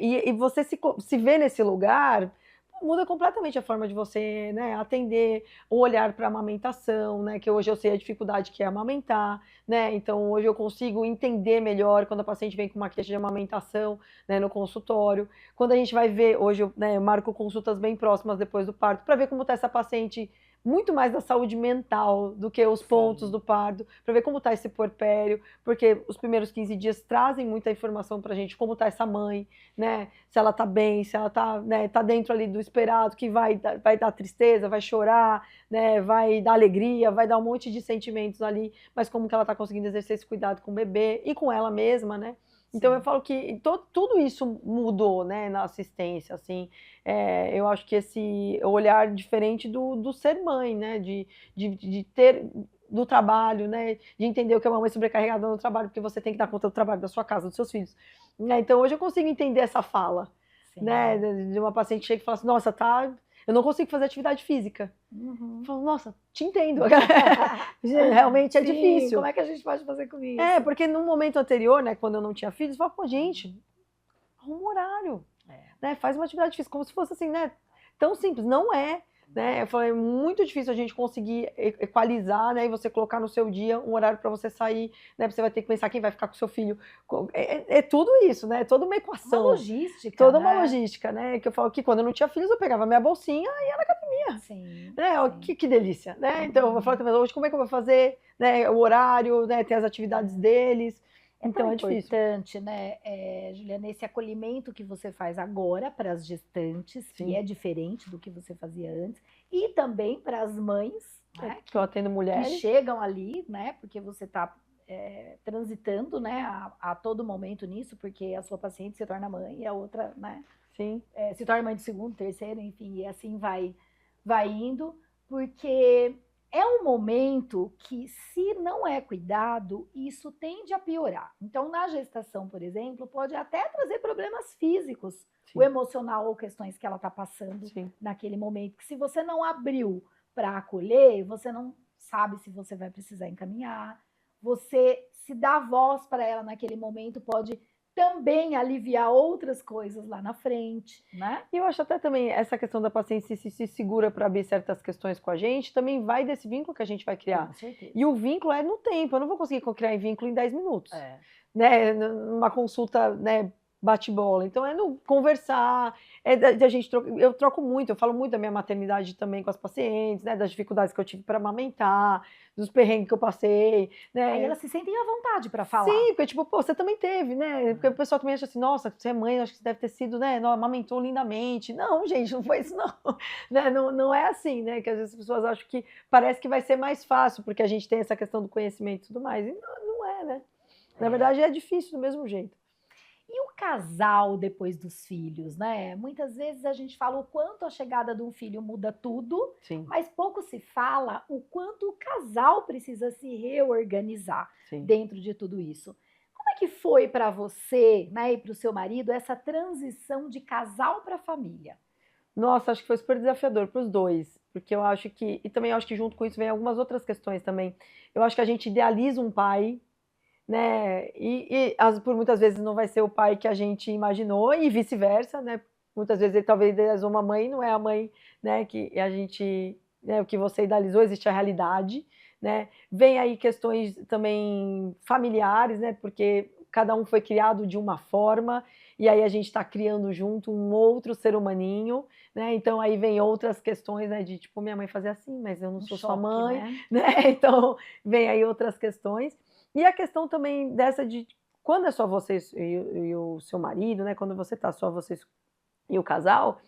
e você se vê nesse lugar, muda completamente a forma de você, né, atender, o olhar para a amamentação, né, que hoje eu sei a dificuldade que é amamentar, né, então hoje eu consigo entender melhor quando a paciente vem com uma queixa de amamentação, né, no consultório, quando a gente vai ver, hoje eu, né, eu marco consultas bem próximas depois do parto, para ver como está essa paciente, muito mais da saúde mental do que os pontos do parto, para ver como está esse puerpério, porque os primeiros 15 dias trazem muita informação para a gente, como está essa mãe, né, se ela está bem, se ela está, né, tá dentro ali do esperado, que vai dar tristeza, vai chorar, né, vai dar alegria, vai dar um monte de sentimentos ali, mas como que ela está conseguindo exercer esse cuidado com o bebê e com ela mesma, né? Então eu falo que tudo isso mudou, né, na assistência, assim, eu acho que esse olhar diferente do ser mãe, né, de ter do trabalho, né, de entender o que é uma mãe sobrecarregada no trabalho, porque você tem que dar conta do trabalho da sua casa, dos seus filhos, né, então hoje eu consigo entender essa fala, né, de uma paciente que chega e fala assim, nossa, eu não consigo fazer atividade física. Eu falo, nossa, te entendo. Realmente é difícil. Como é que a gente pode fazer com isso? Porque no momento anterior, né, quando eu não tinha filhos, eu falava, pô, gente, arruma um horário, né, faz uma atividade física, como se fosse assim, né, tão simples. Não é. né? Eu falei, é muito difícil a gente conseguir equalizar, né? E você colocar no seu dia um horário para você sair, né? Você vai ter que pensar quem vai ficar com o seu filho. É tudo isso, né? É toda uma Uma equação, logística, toda uma né? logística, né? Que eu falo que quando eu não tinha filhos, eu pegava minha bolsinha e ia na academia, Sim, né? Ó, sim. que delícia, né? Então, eu falo também, hoje como é que eu vou fazer, né? O horário, né? Tem as atividades deles. É Então tão é difícil. importante, né, Juliana, esse acolhimento que você faz agora para as gestantes, que Sim. é diferente do que você fazia antes, e também para as mães, né, Que eu atendo que mulheres. chegam ali, né, porque você está transitando, né, a todo momento nisso, porque a sua paciente se torna mãe e a outra, né, Sim. se torna mãe de segundo, terceiro, enfim, e assim vai indo, porque é um momento que, se não é cuidado, isso tende a piorar. Então, na gestação, por exemplo, pode até trazer problemas físicos, Sim. o emocional ou questões que ela está passando Sim. naquele momento, que se você não abriu para acolher, você não sabe se você vai precisar encaminhar, você se dá voz para ela naquele momento pode também aliviar outras coisas lá na frente, né? E eu acho até também essa questão da paciência se segura para abrir certas questões com a gente, também vai desse vínculo que a gente vai criar. Com certeza. E o vínculo é no tempo, eu não vou conseguir criar vínculo em 10 minutos. É. Né? Numa consulta, né, bate-bola. Então é no conversar, a gente eu troco muito, eu falo muito da minha maternidade também com as pacientes, né, das dificuldades que eu tive para amamentar, dos perrengues que eu passei, né? Aí elas se sentem à vontade para falar. Sim, porque tipo, pô, você também teve, né? Porque o pessoal também acha assim, nossa, você é mãe, acho que você deve ter sido, né, não, amamentou lindamente. Não, gente, não foi isso não. Né? Não é assim, né? Que às vezes as pessoas acham que parece que vai ser mais fácil, porque a gente tem essa questão do conhecimento e tudo mais. E não é, né? Na verdade, é difícil do mesmo jeito. E o casal depois dos filhos, né? Muitas vezes a gente fala o quanto a chegada de um filho muda tudo, Sim. mas pouco se fala o quanto o casal precisa se reorganizar Sim. dentro de tudo isso. Como é que foi para você, né, e para o seu marido, essa transição de casal para família? Nossa, acho que foi super desafiador para os dois, porque eu acho que, e também acho que junto com isso vem algumas outras questões também. Eu acho que a gente idealiza um pai, né? Por muitas vezes não vai ser o pai que a gente imaginou e vice-versa, né? Muitas vezes ele talvez idealizou uma mãe, não é a mãe, né? Que a gente, né? O que você idealizou, existe a realidade, né? Vem aí questões também familiares, né? Porque cada um foi criado de uma forma e aí a gente está criando junto um outro ser humaninho, né? Então aí vem outras questões, né? De tipo, minha mãe fazia assim, mas eu não sou sua mãe, né? Então vem aí outras questões. E a questão também dessa de quando é só você e o seu marido, né? Quando você tá só vocês e o casal,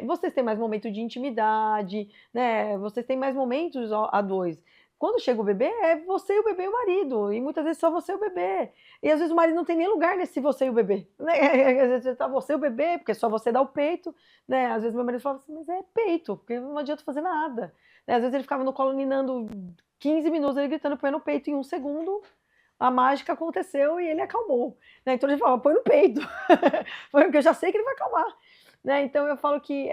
vocês têm mais momento de intimidade, né? Vocês têm mais momentos a dois. Quando chega o bebê, é você, o bebê e o marido. E muitas vezes só você e o bebê. E às vezes o marido não tem nem lugar nesse você e o bebê. Né? Às vezes tá você e o bebê, porque só você dá o peito. Né? Às vezes meu marido fala assim, mas é peito, porque não adianta fazer nada. Né? Às vezes ele ficava no colo ninando 15 minutos, ele gritando, põe no peito em 1 segundo. A mágica aconteceu e ele acalmou. Né? Então ele falava, põe no peito. Porque eu já sei que ele vai acalmar. Né? Então eu falo que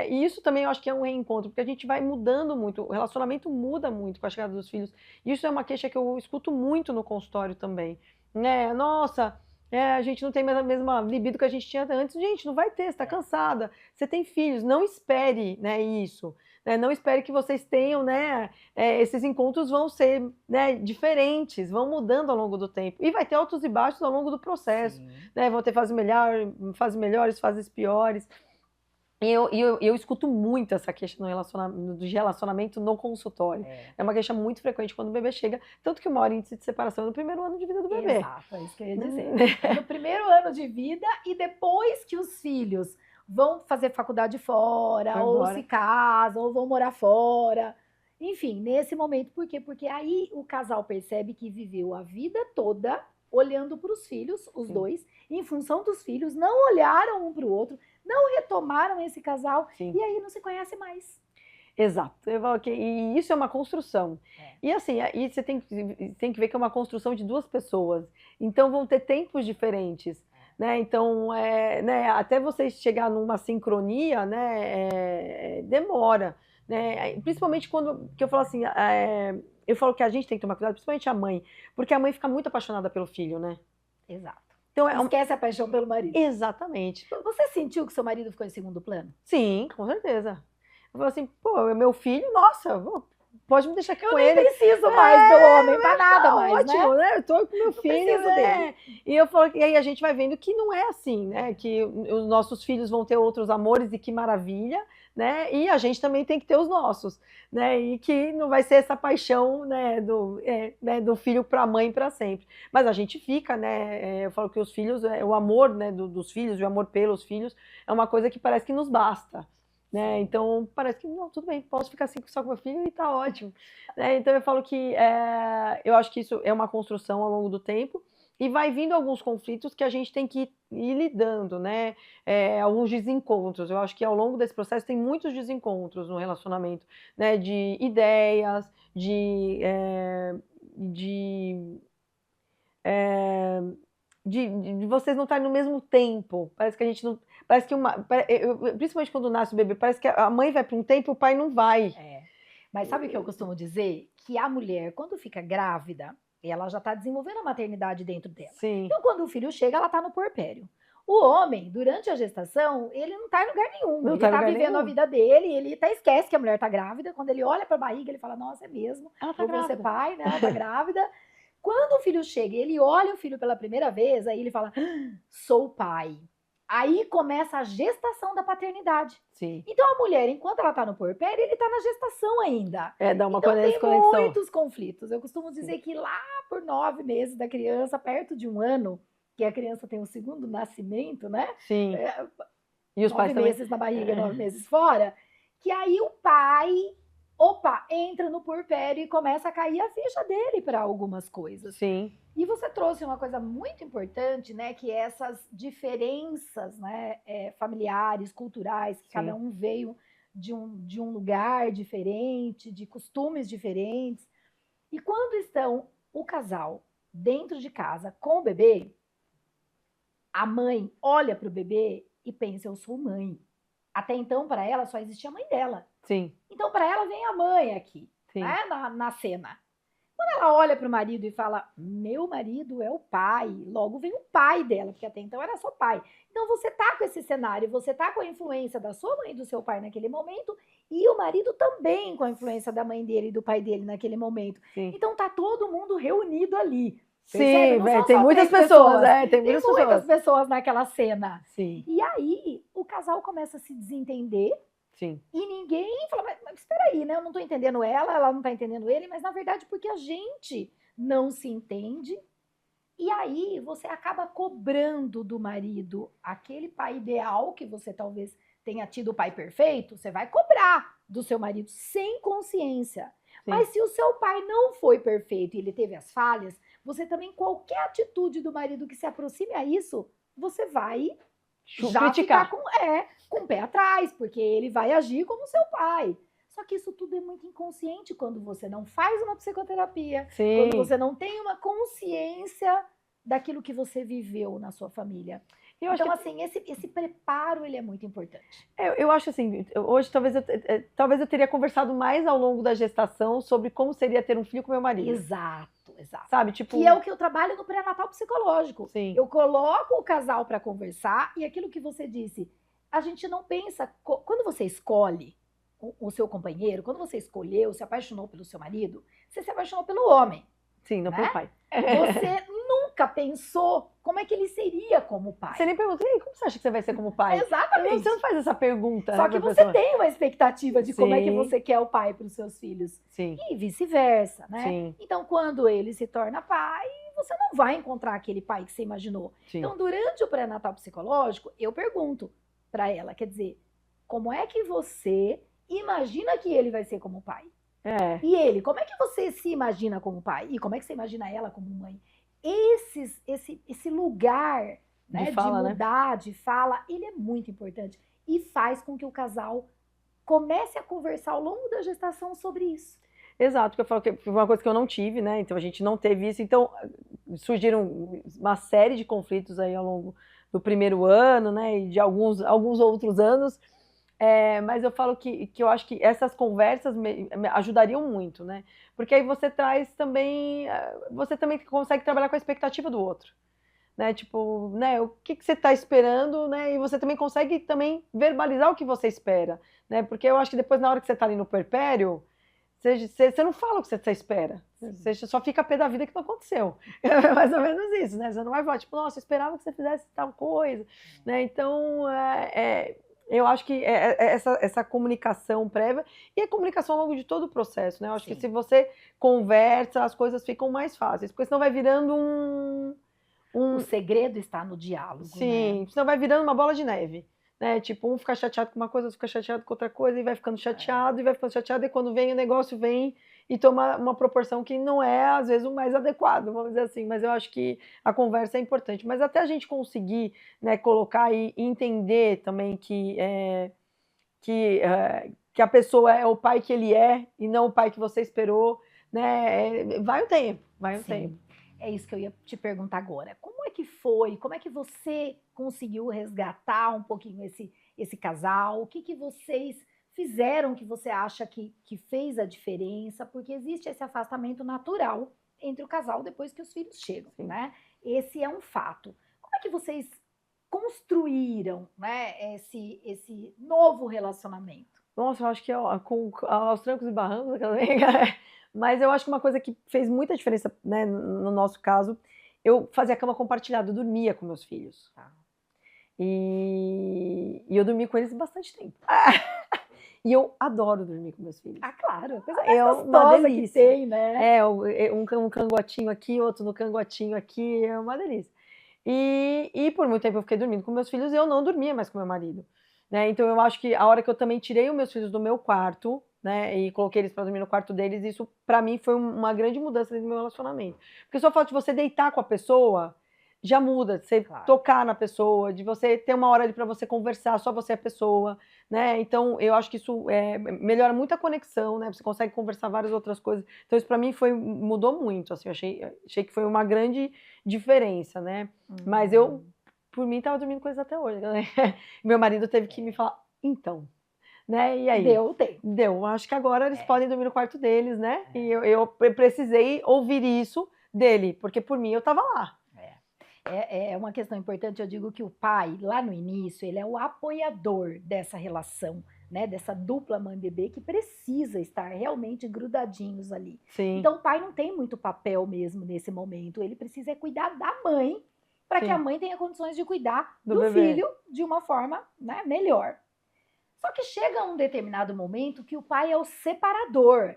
e isso também eu acho que é um reencontro, porque a gente vai mudando muito, o relacionamento muda muito com a chegada dos filhos. Isso é uma queixa que eu escuto muito no consultório também. Né? Nossa, a gente não tem mais a mesma libido que a gente tinha antes. Gente, não vai ter, você está cansada, você tem filhos, não espere, né, isso. Né? Não espere que vocês tenham, né, esses encontros vão ser, né, diferentes, vão mudando ao longo do tempo. E vai ter altos e baixos ao longo do processo. Né? Vão ter fases melhores, fases piores. E eu escuto muito essa queixa de relacionamento no consultório. É uma queixa muito frequente quando o bebê chega, tanto que o maior índice de separação é no primeiro ano de vida do bebê. Exato, é isso que eu ia dizer. É no primeiro ano de vida e depois que os filhos vão fazer faculdade fora, ou se casam, ou vão morar fora. Enfim, nesse momento, por quê? Porque aí o casal percebe que viveu a vida toda olhando para os filhos, os dois, em função dos filhos, não olharam um para o outro, não retomaram esse casal e aí não se conhece mais. Exato. Eu falo que, e isso é uma construção. E assim, aí você tem que ver que é uma construção de duas pessoas. Então vão ter tempos diferentes. Né? Então, né, até vocês chegar numa sincronia, né, demora. Né? Principalmente quando que eu falo assim, eu falo que a gente tem que tomar cuidado, principalmente a mãe, porque a mãe fica muito apaixonada pelo filho, né? Exato. Então, esquece a paixão pelo marido. Exatamente. Você sentiu que seu marido ficou em segundo plano? Sim, com certeza. Eu falo assim, pô, é meu filho, nossa, pode me deixar aqui Eu com nem ele. preciso mais do homem pra nada mais, Ótimo, né? Eu tô com meu Não filho, preciso dele. E eu falo que aí a gente vai vendo que não é assim, né? Que os nossos filhos vão ter outros amores e que maravilha, né? E a gente também tem que ter os nossos, né? E que não vai ser essa paixão, né, do filho para a mãe para sempre. Mas a gente fica, né? Eu falo que os filhos, o amor, né, dos filhos, o amor pelos filhos, é uma coisa que parece que nos basta. Né? Então parece que não, tudo bem, posso ficar assim só com meu filho e tá ótimo. Né? Então eu falo que eu acho que isso é uma construção ao longo do tempo e vai vindo alguns conflitos que a gente tem que ir lidando, né? Alguns desencontros. Eu acho que ao longo desse processo tem muitos desencontros no relacionamento, né? De ideias, de de vocês não estarem no mesmo tempo. Parece que a gente não. Parece que principalmente quando nasce o bebê, parece que a mãe vai para um tempo e o pai não vai. Mas sabe o que eu costumo dizer? Que a mulher, quando fica grávida, ela já está desenvolvendo a maternidade dentro dela. Sim. Então, quando o filho chega, ela está no puerpério. O homem, durante a gestação, ele não está em lugar nenhum. Não ele tá em está lugar vivendo nenhum. a vida dele, ele até esquece que a mulher está grávida. Quando ele olha para a barriga, ele fala, nossa, é mesmo, Ela tá eu vou ser grávida. pai, né? Ela tá grávida. Quando o filho chega e ele olha o filho pela primeira vez, aí ele fala, sou pai. Aí começa a gestação da paternidade. Sim. Então a mulher, enquanto ela tá no puerpério, ele tá na gestação ainda. Dá uma Então tem desconexão. muitos conflitos. Eu costumo dizer que lá por 9 meses da criança, perto de 1 ano, que a criança tem o segundo nascimento, né? Sim. E os 9 pais também. meses na barriga, 9 meses fora, que aí o pai, entra no puerpério e começa a cair a ficha dele para algumas coisas. Sim. E você trouxe uma coisa muito importante, né, que é essas diferenças, né, familiares, culturais, que cada um veio de um lugar diferente, de costumes diferentes. E quando estão o casal dentro de casa com o bebê, a mãe olha para o bebê e pensa, eu sou mãe. Até então, para ela, só existia a mãe dela. Sim. Então, para ela, vem a mãe aqui, né, na cena. Quando ela olha para o marido e fala, meu marido é o pai, logo vem o pai dela, porque até então era só pai. Então você tá com esse cenário, você tá com a influência da sua mãe e do seu pai naquele momento, e o marido também com a influência da mãe dele e do pai dele naquele momento. Sim. Então tá todo mundo reunido ali. Sim, tem muitas pessoas. Tem muitas pessoas naquela cena. Sim. E aí o casal começa a se desentender. Sim. E ninguém fala, mas espera aí, né? Eu não tô entendendo ela não tá entendendo ele, mas na verdade porque a gente não se entende. E aí você acaba cobrando do marido aquele pai ideal que você talvez tenha tido o pai perfeito, você vai cobrar do seu marido sem consciência. Sim. Mas se o seu pai não foi perfeito e ele teve as falhas, você também, qualquer atitude do marido que se aproxime a isso, você vai já criticar. Ficar com o pé atrás, porque ele vai agir como seu pai. Só que isso tudo é muito inconsciente quando você não faz uma psicoterapia, Sim. quando você não tem uma consciência daquilo que você viveu na sua família. Então, assim, esse preparo, ele é muito importante. Eu acho assim, hoje talvez eu teria conversado mais ao longo da gestação sobre como seria ter um filho com meu marido. Exato. Sabe, tipo... Que é o que eu trabalho no pré-natal psicológico. Sim. Eu coloco o casal para conversar e aquilo que você disse, a gente não pensa... Quando você escolhe o seu companheiro, quando você escolheu, se apaixonou pelo seu marido, você se apaixonou pelo homem. Sim, não pelo pai. Você nunca pensou como é que ele seria como pai. Você nem perguntou, como você acha que você vai ser como pai? Exatamente. Você não faz essa pergunta. Só que você tem uma expectativa de como é que você quer o pai para os seus filhos. Sim. E vice-versa, né? Sim. Então, quando ele se torna pai, você não vai encontrar aquele pai que você imaginou. Sim. Então, durante o pré-natal psicológico, eu pergunto para ela, quer dizer, como é que você imagina que ele vai ser como pai? E ele, como é que você se imagina como pai? E como é que você imagina ela como mãe? Esse lugar, né, de mudar, de fala, ele é muito importante. E faz com que o casal comece a conversar ao longo da gestação sobre isso. Exato, porque eu falo que foi uma coisa que eu não tive, né? Então a gente não teve isso. Então surgiram uma série de conflitos aí ao longo do primeiro ano, né? E de alguns outros anos. Mas eu falo que eu acho que essas conversas me ajudariam muito, né? Porque aí você também consegue trabalhar com a expectativa do outro, né? Tipo, né? O que você está esperando, né? E você também consegue também verbalizar o que você espera, né? Porque eu acho que depois, na hora que você está ali no puerpério, você não fala o que você espera. Você só fica a pé da vida que não aconteceu. É mais ou menos isso, né? Você não vai falar, tipo, nossa, eu esperava que você fizesse tal coisa, né? Então, eu acho que essa comunicação prévia e a comunicação ao longo de todo o processo, né? Eu acho que se você conversa, as coisas ficam mais fáceis, porque senão vai virando O segredo está no diálogo, sim, né? senão vai virando uma bola de neve. Né? Tipo, um fica chateado com uma coisa, outro fica chateado com outra coisa, e vai ficando chateado, e quando vem o negócio, vem e toma uma proporção que não é, às vezes, o mais adequado, vamos dizer assim. Mas eu acho que a conversa é importante. Mas até a gente conseguir, né, colocar e entender também que a pessoa é o pai que ele é, e não o pai que você esperou, né? Vai o tempo, vai o tempo. É isso que eu ia te perguntar agora. Como é que foi? Como é que você conseguiu resgatar um pouquinho esse casal? O que vocês fizeram que você acha que fez a diferença? Porque existe esse afastamento natural entre o casal depois que os filhos chegam, né? Esse é um fato. Como é que vocês construíram, né, esse novo relacionamento? Nossa, eu acho que aos trancos e barrancos, mas eu acho que uma coisa que fez muita diferença, né, no nosso caso, eu fazia cama compartilhada, eu dormia com meus filhos. Tá. E eu dormi com eles bastante tempo. E eu adoro dormir com meus filhos. Ah, claro, a coisa mais gostosa que tem, né? Um cangotinho aqui, outro no cangotinho aqui, é uma delícia. E por muito tempo eu fiquei dormindo com meus filhos e eu não dormia mais com meu marido. Né? Então eu acho que a hora que eu também tirei os meus filhos do meu quarto, né, e coloquei eles para dormir no quarto deles, isso para mim foi uma grande mudança no meu relacionamento. Porque só o fato de você deitar com a pessoa já muda, de você tocar na pessoa, de você ter uma hora ali para você conversar, só você e a pessoa, né? Então eu acho que isso melhora muito a conexão, né? Você consegue conversar várias outras coisas. Então isso para mim mudou muito, assim, eu achei que foi uma grande diferença, né? Mas eu por mim, tava dormindo com eles até hoje. Né? Meu marido teve que me falar, então, né? E aí? Deu tempo. Deu. Acho que agora eles podem dormir no quarto deles, né? E eu precisei ouvir isso dele, porque por mim eu tava lá. É uma questão importante, eu digo que o pai, lá no início, ele é o apoiador dessa relação, né? Dessa dupla mãe e bebê que precisa estar realmente grudadinhos ali. Sim. Então o pai não tem muito papel mesmo nesse momento, ele precisa cuidar da mãe, para que a mãe tenha condições de cuidar do filho de uma forma, né, melhor. Só que chega um determinado momento que o pai é o separador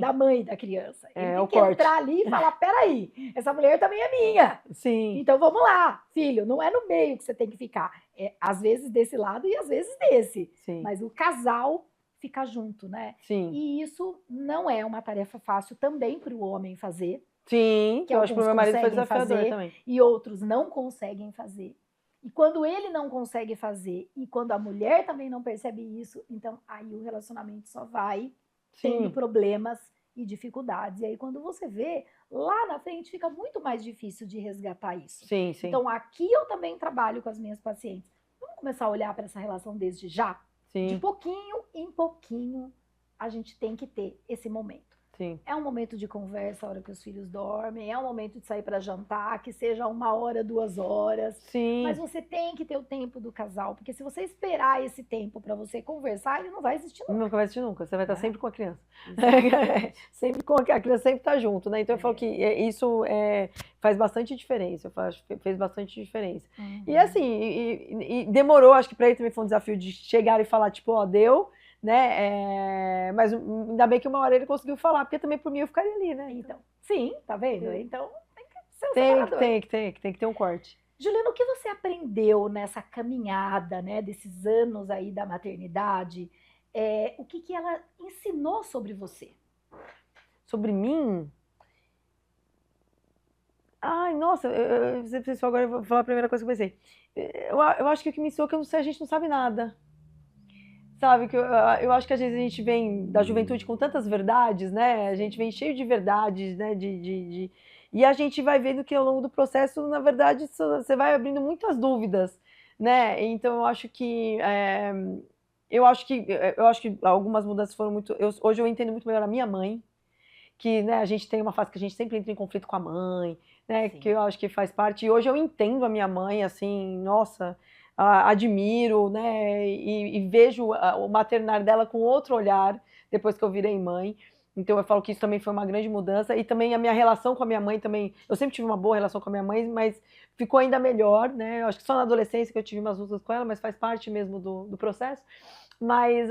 da mãe da criança. Ele tem que entrar ali e falar, peraí, essa mulher também é minha. Sim. Então vamos lá, filho, não é no meio que você tem que ficar. Às vezes desse lado e às vezes desse. Sim. Mas o casal fica junto, né? Sim. E isso não é uma tarefa fácil também para o homem fazer. Sim, que eu acho que o meu marido foi desafiador também. E outros não conseguem fazer. E quando ele não consegue fazer e quando a mulher também não percebe isso, então aí o relacionamento só vai tendo problemas e dificuldades. E aí quando você vê, lá na frente fica muito mais difícil de resgatar isso. Sim, sim. Então aqui eu também trabalho com as minhas pacientes. Vamos começar a olhar para essa relação desde já? Sim. De pouquinho em pouquinho a gente tem que ter esse momento. Sim. É um momento de conversa, a hora que os filhos dormem, é um momento de sair para jantar, que seja 1 hora, 2 horas. Sim. Mas você tem que ter o tempo do casal, porque se você esperar esse tempo para você conversar, ele não vai existir nunca. Não vai existir nunca, você vai estar sempre com a criança. Sempre com a criança, sempre tá junto, né? Então eu falo que isso faz bastante diferença, fez bastante diferença. E assim, e demorou, acho que para ele também foi um desafio de chegar e falar, tipo, ó, deu, né? Mas ainda bem que uma hora ele conseguiu falar, porque também por mim eu ficaria ali, né? Então, sim, tá vendo? Então tem que ser um tem que ter um corte. Juliana, o que você aprendeu nessa caminhada, né, desses anos aí da maternidade? O que ela ensinou sobre você? Sobre mim? Ai, nossa, agora eu vou falar a primeira coisa que eu pensei. Eu acho que o que me ensinou é que a gente não sabe nada. Sabe, que eu acho que às vezes a gente vem da juventude com tantas verdades, né? A gente vem cheio de verdades, né? E a gente vai vendo que ao longo do processo, na verdade, você vai abrindo muitas dúvidas, né? Então eu acho que algumas mudanças foram muito. Hoje eu entendo muito melhor a minha mãe, que, né, a gente tem uma fase que a gente sempre entra em conflito com a mãe, né, Sim. que eu acho que faz parte. E hoje eu entendo a minha mãe, assim, nossa, admiro, né, e vejo o maternar dela com outro olhar depois que eu virei mãe. Então eu falo que isso também foi uma grande mudança. E também a minha relação com a minha mãe também. Eu sempre tive uma boa relação com a minha mãe, mas ficou ainda melhor, né? Eu acho que só na adolescência que eu tive umas lutas com ela, mas faz parte mesmo do processo. Mas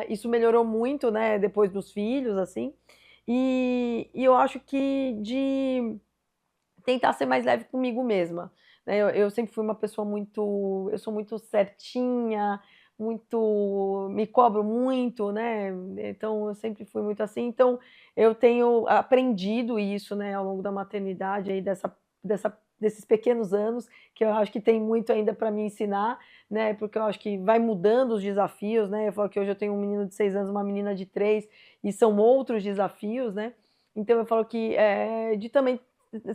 isso melhorou muito, né, depois dos filhos, assim. E eu acho que de tentar ser mais leve comigo mesma, né, eu sempre fui uma pessoa muito, eu sou muito certinha, muito, me cobro muito, né, então eu sempre fui muito assim, então eu tenho aprendido isso, né, ao longo da maternidade aí desses pequenos anos, que eu acho que tem muito ainda para me ensinar, né, porque eu acho que vai mudando os desafios, né, eu falo que hoje eu tenho um menino de 6 anos, uma menina de 3 e são outros desafios, né, então eu falo que, de também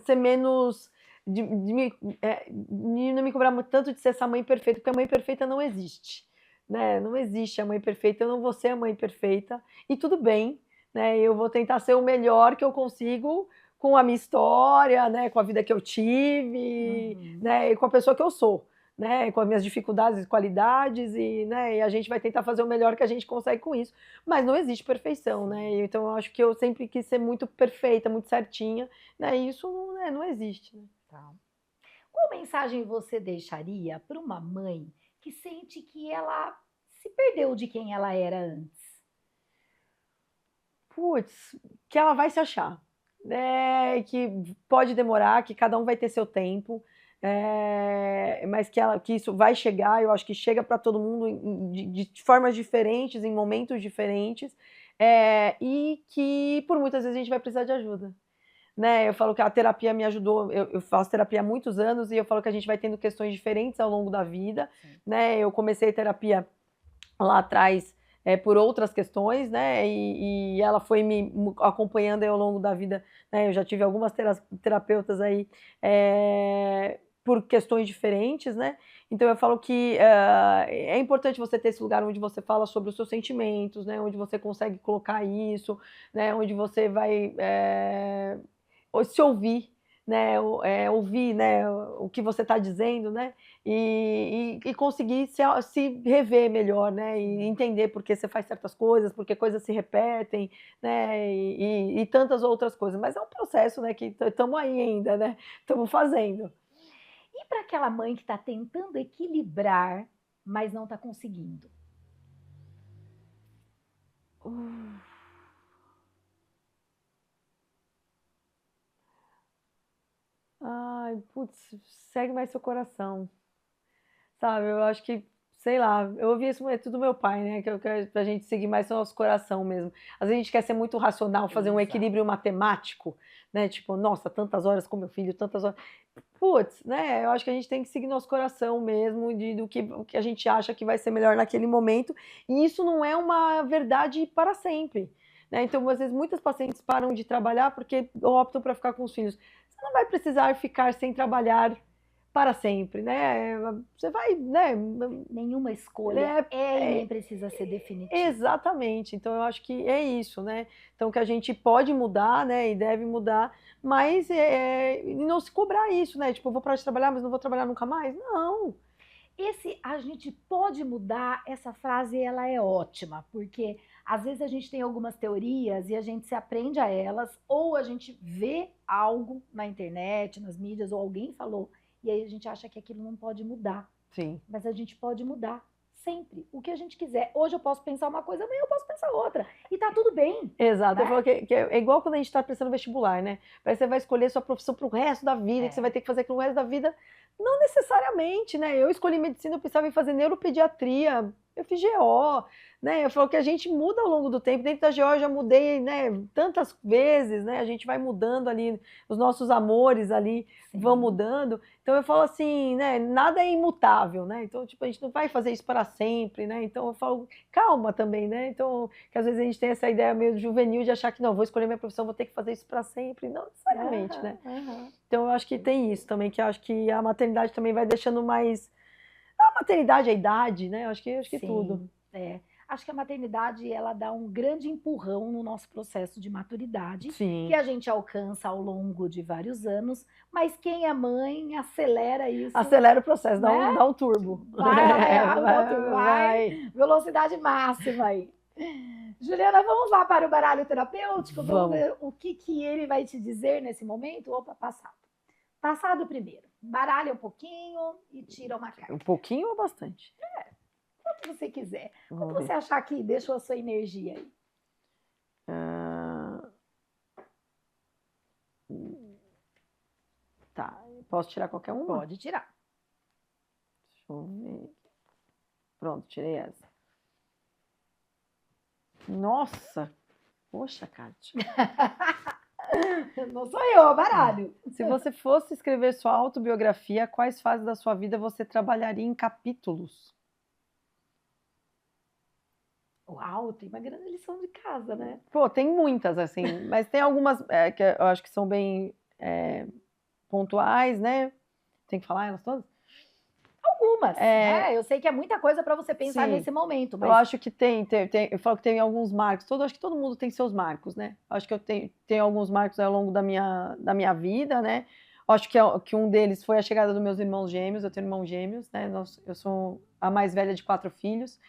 ser menos, de não me cobrar tanto de ser essa mãe perfeita, porque a mãe perfeita não existe, né? Não existe a mãe perfeita, eu não vou ser a mãe perfeita, e tudo bem, né? Eu vou tentar ser o melhor que eu consigo com a minha história, né? Com a vida que eu tive, Uhum. né? E com a pessoa que eu sou. Né, com as minhas dificuldades e qualidades, e a gente vai tentar fazer o melhor que a gente consegue com isso, mas não existe perfeição, né? Então eu acho que eu sempre quis ser muito perfeita, muito certinha, né, isso não existe, né. Tá. Qual mensagem você deixaria para uma mãe que sente que ela se perdeu de quem ela era antes? Puts, que ela vai se achar, né, que pode demorar, que cada um vai ter seu tempo, mas que isso vai chegar, eu acho que chega para todo mundo de formas diferentes, em momentos diferentes, e que por muitas vezes a gente vai precisar de ajuda, né. Eu falo que a terapia me ajudou, eu faço terapia há muitos anos e eu falo que a gente vai tendo questões diferentes ao longo da vida, Sim. né. Eu comecei terapia lá atrás, por outras questões, né, e ela foi me acompanhando aí ao longo da vida, né, eu já tive algumas terapeutas aí, por questões diferentes, né, então eu falo que, é importante você ter esse lugar onde você fala sobre os seus sentimentos, né, onde você consegue colocar isso, né, onde você vai, ou se ouvir, né, ouvir, né, o que você está dizendo, né, e conseguir se rever melhor, né, e Sim. entender por que você faz certas coisas, porque coisas se repetem, né, e tantas outras coisas. Mas é um processo, né, que estamos aí ainda, né, estamos fazendo. E para aquela mãe que está tentando equilibrar, mas não está conseguindo? Uh, Ai, putz, segue mais seu coração. Sabe, eu acho que, sei lá, eu ouvi isso muito do meu pai, né, que eu quero pra gente seguir mais o nosso coração mesmo. Às vezes a gente quer ser muito racional, fazer um Exato. equilíbrio matemático, né, tipo: "Nossa, tantas horas com meu filho, tantas horas", putz, né, eu acho que a gente tem que seguir nosso coração mesmo, do que o que a gente acha que vai ser melhor naquele momento, e isso não é uma verdade para sempre, né. Então, às vezes, muitas pacientes param de trabalhar porque optam para ficar com os filhos. Você não vai precisar ficar sem trabalhar para sempre, né, você vai, né, Nenhuma escolha é é e nem é precisa ser definitiva. exatamente, então eu acho que é isso, né, então que a gente pode mudar, né, e deve mudar, mas, e não se cobrar isso, né, tipo: "Eu vou parar de trabalhar, mas não vou trabalhar nunca mais", não. Esse "a gente pode mudar", essa frase ela é ótima, porque às vezes a gente tem algumas teorias e a gente se aprende a elas, ou a gente vê algo na internet, nas mídias, ou alguém falou, e aí a gente acha que aquilo não pode mudar. Sim. Mas a gente pode mudar sempre, o que a gente quiser. Hoje eu posso pensar uma coisa, amanhã eu posso pensar outra. E tá tudo bem, Exato, eu né? falo que é igual quando a gente está prestando vestibular, né, parece que você vai escolher sua profissão para o resto da vida, que você vai É, ter que fazer aquilo o resto da vida, não necessariamente, né, eu escolhi medicina, eu pensava em fazer neuropediatria, eu fiz GO, né, eu falo que a gente muda ao longo do tempo, dentro da GO eu já mudei, né, tantas vezes, né, a gente vai mudando ali, os nossos amores ali vão sim. mudando, então eu falo assim, né, nada é imutável, né, então tipo, a gente não vai fazer isso para sempre, né, então eu falo: "Calma também", né, então que às vezes a gente tem essa ideia meio juvenil de achar que não, vou escolher minha profissão, vou ter que fazer isso para sempre, não necessariamente, né. Aham, aham. Então eu acho que tem isso Perfeito. também, que eu acho que a maternidade também vai deixando mais, a maternidade, a idade, né, eu acho que tudo. Sim, é. Acho que a maternidade, ela dá um grande empurrão no nosso processo de maturidade, Sim. que a gente alcança ao longo de vários anos, mas quem é mãe acelera isso, Acelera o processo, né? dá um turbo. Vai, velocidade máxima aí. Juliana, vamos lá para o baralho terapêutico? Vamos Vamos. ver o que ele vai te dizer nesse momento? Opa, passado. Passado primeiro. Baralha um pouquinho e tira uma carta. Um pouquinho ou bastante? Quanto você quiser. Quanto Vamos você ver. achar que deixou a sua energia aí? Tá, posso tirar qualquer uma? Pode tirar. Deixa eu ver. Pronto, tirei essa. Nossa! Poxa, Kátia. Não sou eu, baralho. Se você fosse escrever sua autobiografia, quais fases da sua vida você trabalharia em capítulos? Uau, tem uma grande lição de casa, né? Pô, tem muitas, assim, mas tem algumas que eu acho que são bem pontuais, né? Tem que falar elas todas? Algumas, né? Eu sei que é muita coisa para você pensar Sim. nesse momento, mas Eu acho que eu falo que tem alguns marcos, acho que todo mundo tem seus marcos, né? Acho que eu tenho alguns marcos ao longo da minha vida, né? Acho que um deles foi a chegada dos meus irmãos gêmeos, eu tenho irmãos gêmeos, né? Eu sou a mais velha de 4 filhos,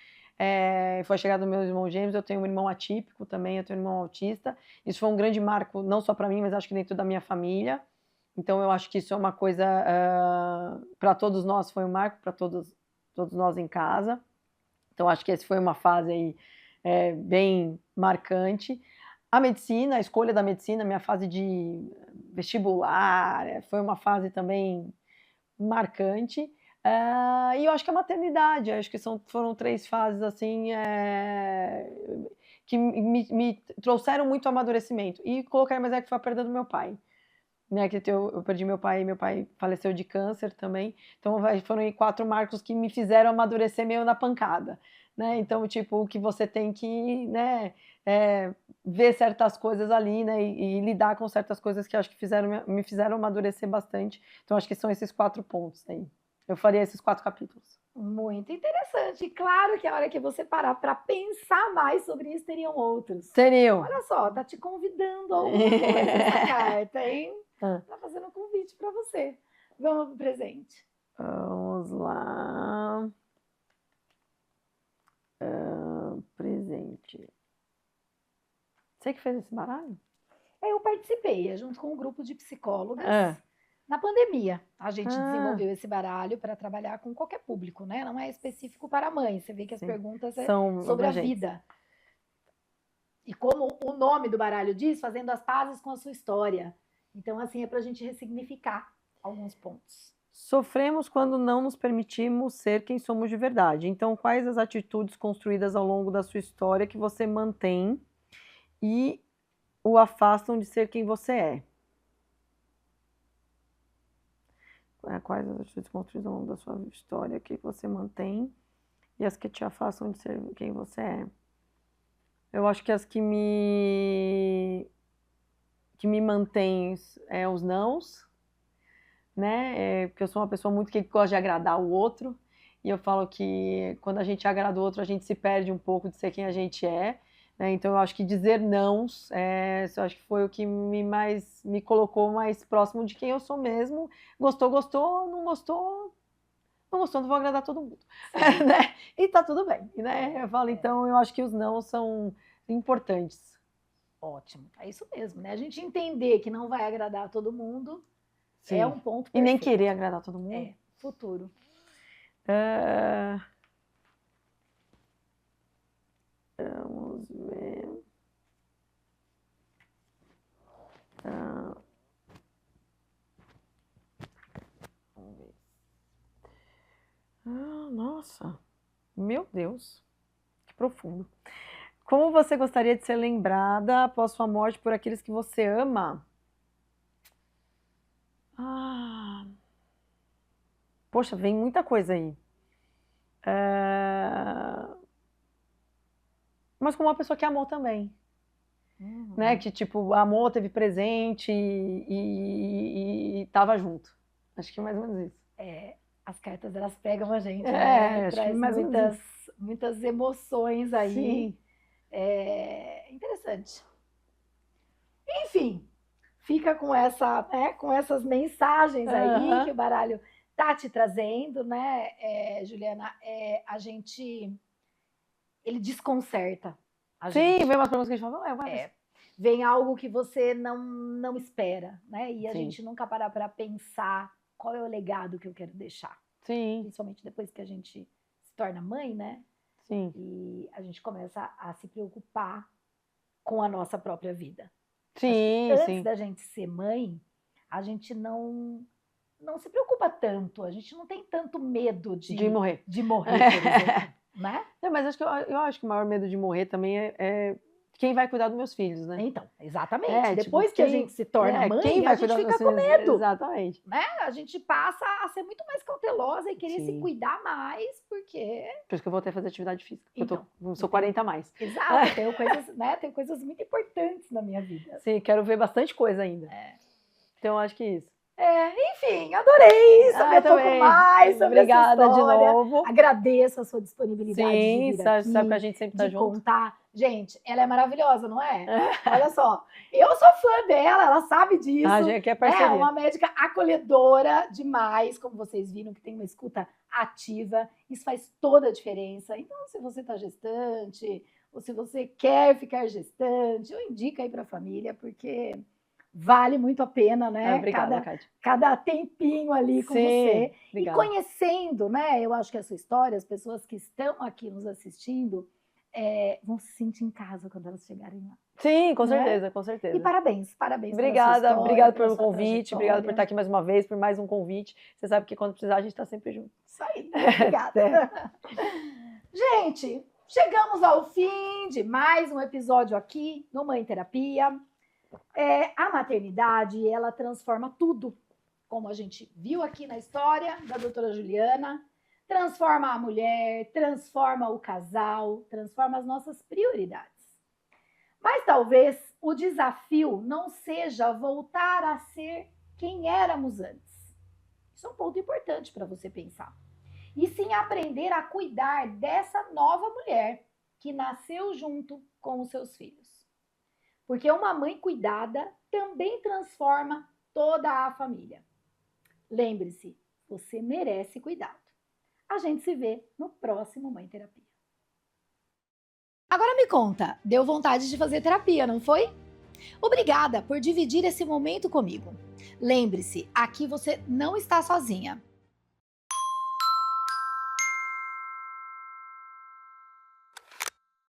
foi a chegada dos meus irmãos gêmeos, eu tenho um irmão atípico também, eu tenho um irmão autista, isso foi um grande marco, não só para mim, mas acho que dentro da minha família, então eu acho que isso é uma coisa, para todos nós foi um marco, para todos nós em casa. Então, acho que essa foi uma fase aí, bem marcante. A medicina, a escolha da medicina, minha fase de vestibular, foi uma fase também marcante. E eu acho que a maternidade, acho que foram 3 fases assim, que me trouxeram muito amadurecimento. E colocar mais que foi a perda do meu pai. Né, que eu perdi meu pai faleceu de câncer também, então foram aí 4 marcos que me fizeram amadurecer meio na pancada, né, então tipo, o que você tem que, né, ver certas coisas ali, né, e lidar com certas coisas que acho que me fizeram amadurecer bastante, então acho que são esses 4 pontos aí, eu faria esses 4 capítulos. muito interessante. Claro que a hora que você parar para pensar mais sobre isso, teriam outros. Seriam. Olha só, tá te convidando a alguma coisa essa carta, hein? Tá fazendo um convite para você. Vamos pro presente. Vamos lá. Presente. Você que fez esse baralho? Eu participei, junto com um grupo de psicólogas. Na pandemia, a gente desenvolveu esse baralho para trabalhar com qualquer público, né? Não é específico para mãe. Você vê que as perguntas são sobre a vida. E como o nome do baralho diz, fazendo as pazes com a sua história. Então, assim, é para a gente ressignificar alguns pontos. Sofremos quando não nos permitimos ser quem somos de verdade. Então, quais as atitudes construídas ao longo da sua história que você mantém e o afastam de ser quem você é? Quais as atitudes construídas ao longo da sua história que você mantém e as que te afastam de ser quem você é? Eu acho que as que me mantêm os nãos, né? Porque eu sou uma pessoa muito que gosta de agradar o outro, e eu falo que quando a gente agrada o outro, a gente se perde um pouco de ser quem a gente é, né? Então eu acho que dizer nãos, eu acho que foi o que me colocou mais próximo de quem eu sou mesmo. Gostou, gostou, não gostou, não gostou, não vou agradar todo mundo, né? E tá tudo bem, né? Eu falo, então eu acho que os não são importantes. Ótimo, é isso mesmo, né? A gente entender que não vai agradar todo mundo. Sim. É um ponto perfeito. E nem querer agradar todo mundo. Futuro. Vamos ver. Vamos ver. Nossa, meu Deus, que profundo. Como você gostaria de ser lembrada após sua morte por aqueles que você ama? Poxa, vem muita coisa aí. Mas como uma pessoa que amou também. Né? Que, tipo, amou, teve presente e tava junto. Acho que é mais ou menos isso. As cartas, elas pegam a gente, É, né? acho que Traz mais ou menos muitas emoções aí. Sim. É interessante. Enfim, fica com com essas mensagens aí que o baralho tá te trazendo, né, Juliana? Ele desconcerta a gente. Sim, vem umas perguntas que a gente fala, Vem algo que você não espera, né? E a Sim. gente nunca para para pensar qual é o legado que eu quero deixar. Sim, Principalmente depois que a gente se torna mãe, né? sim, E a gente começa a se preocupar com a nossa própria vida. sim, Antes sim. da gente ser mãe, a gente não se preocupa tanto, a gente não tem tanto medo De morrer. de morrer, por exemplo, né? Não, mas eu acho que o maior medo de morrer também é quem vai cuidar dos meus filhos, né? Então, exatamente. Tipo, Depois que a gente se torna mãe, quem a vai gente cuidar dos fica meus com filhos? medo, Exatamente. né? A gente passa a ser muito mais cautelosa e querer se Sim. cuidar mais, porque... Por isso que eu voltei a fazer atividade física. Então, eu sou 40 a mais. Exato, tenho coisas, né? Tem coisas muito importantes na minha vida. Sim, quero ver bastante coisa ainda. Então, eu acho que é isso. Enfim, adorei saber um pouco mais sobre Obrigada essa história. de novo. Agradeço a sua disponibilidade de vir aqui, sabe que a gente sempre tá de junto. contar. Gente, ela é maravilhosa, não é? Olha só, eu sou fã dela, ela sabe disso. A gente quer parceria. É uma médica acolhedora demais, como vocês viram, que tem uma escuta ativa. Isso faz toda a diferença. Então, se você está gestante, ou se você quer ficar gestante, eu indico aí para a família, porque vale muito a pena, né? Obrigada, Kátia. Cada tempinho ali com você. Obrigada. E conhecendo, né? Eu acho que a sua história, as pessoas que estão aqui nos assistindo, vão se sentir em casa quando elas chegarem lá. Sim, com né? certeza, com certeza. E parabéns Obrigada, obrigada pelo convite, trajetória. obrigada por estar aqui mais uma vez, por mais um convite. Você sabe que quando precisar a gente está sempre junto. Isso aí, obrigada. Gente, chegamos ao fim de mais um episódio aqui no Mãe Terapia. A maternidade, ela transforma tudo, como a gente viu aqui na história da doutora Juliana, transforma a mulher, transforma o casal, transforma as nossas prioridades. Mas talvez o desafio não seja voltar a ser quem éramos antes. Isso é um ponto importante para você pensar. E sim aprender a cuidar dessa nova mulher que nasceu junto com os seus filhos. Porque uma mãe cuidada também transforma toda a família. Lembre-se, você merece cuidado. A gente se vê no próximo Mãe Terapia. Agora me conta, deu vontade de fazer terapia, não foi? Obrigada por dividir esse momento comigo. Lembre-se, aqui você não está sozinha.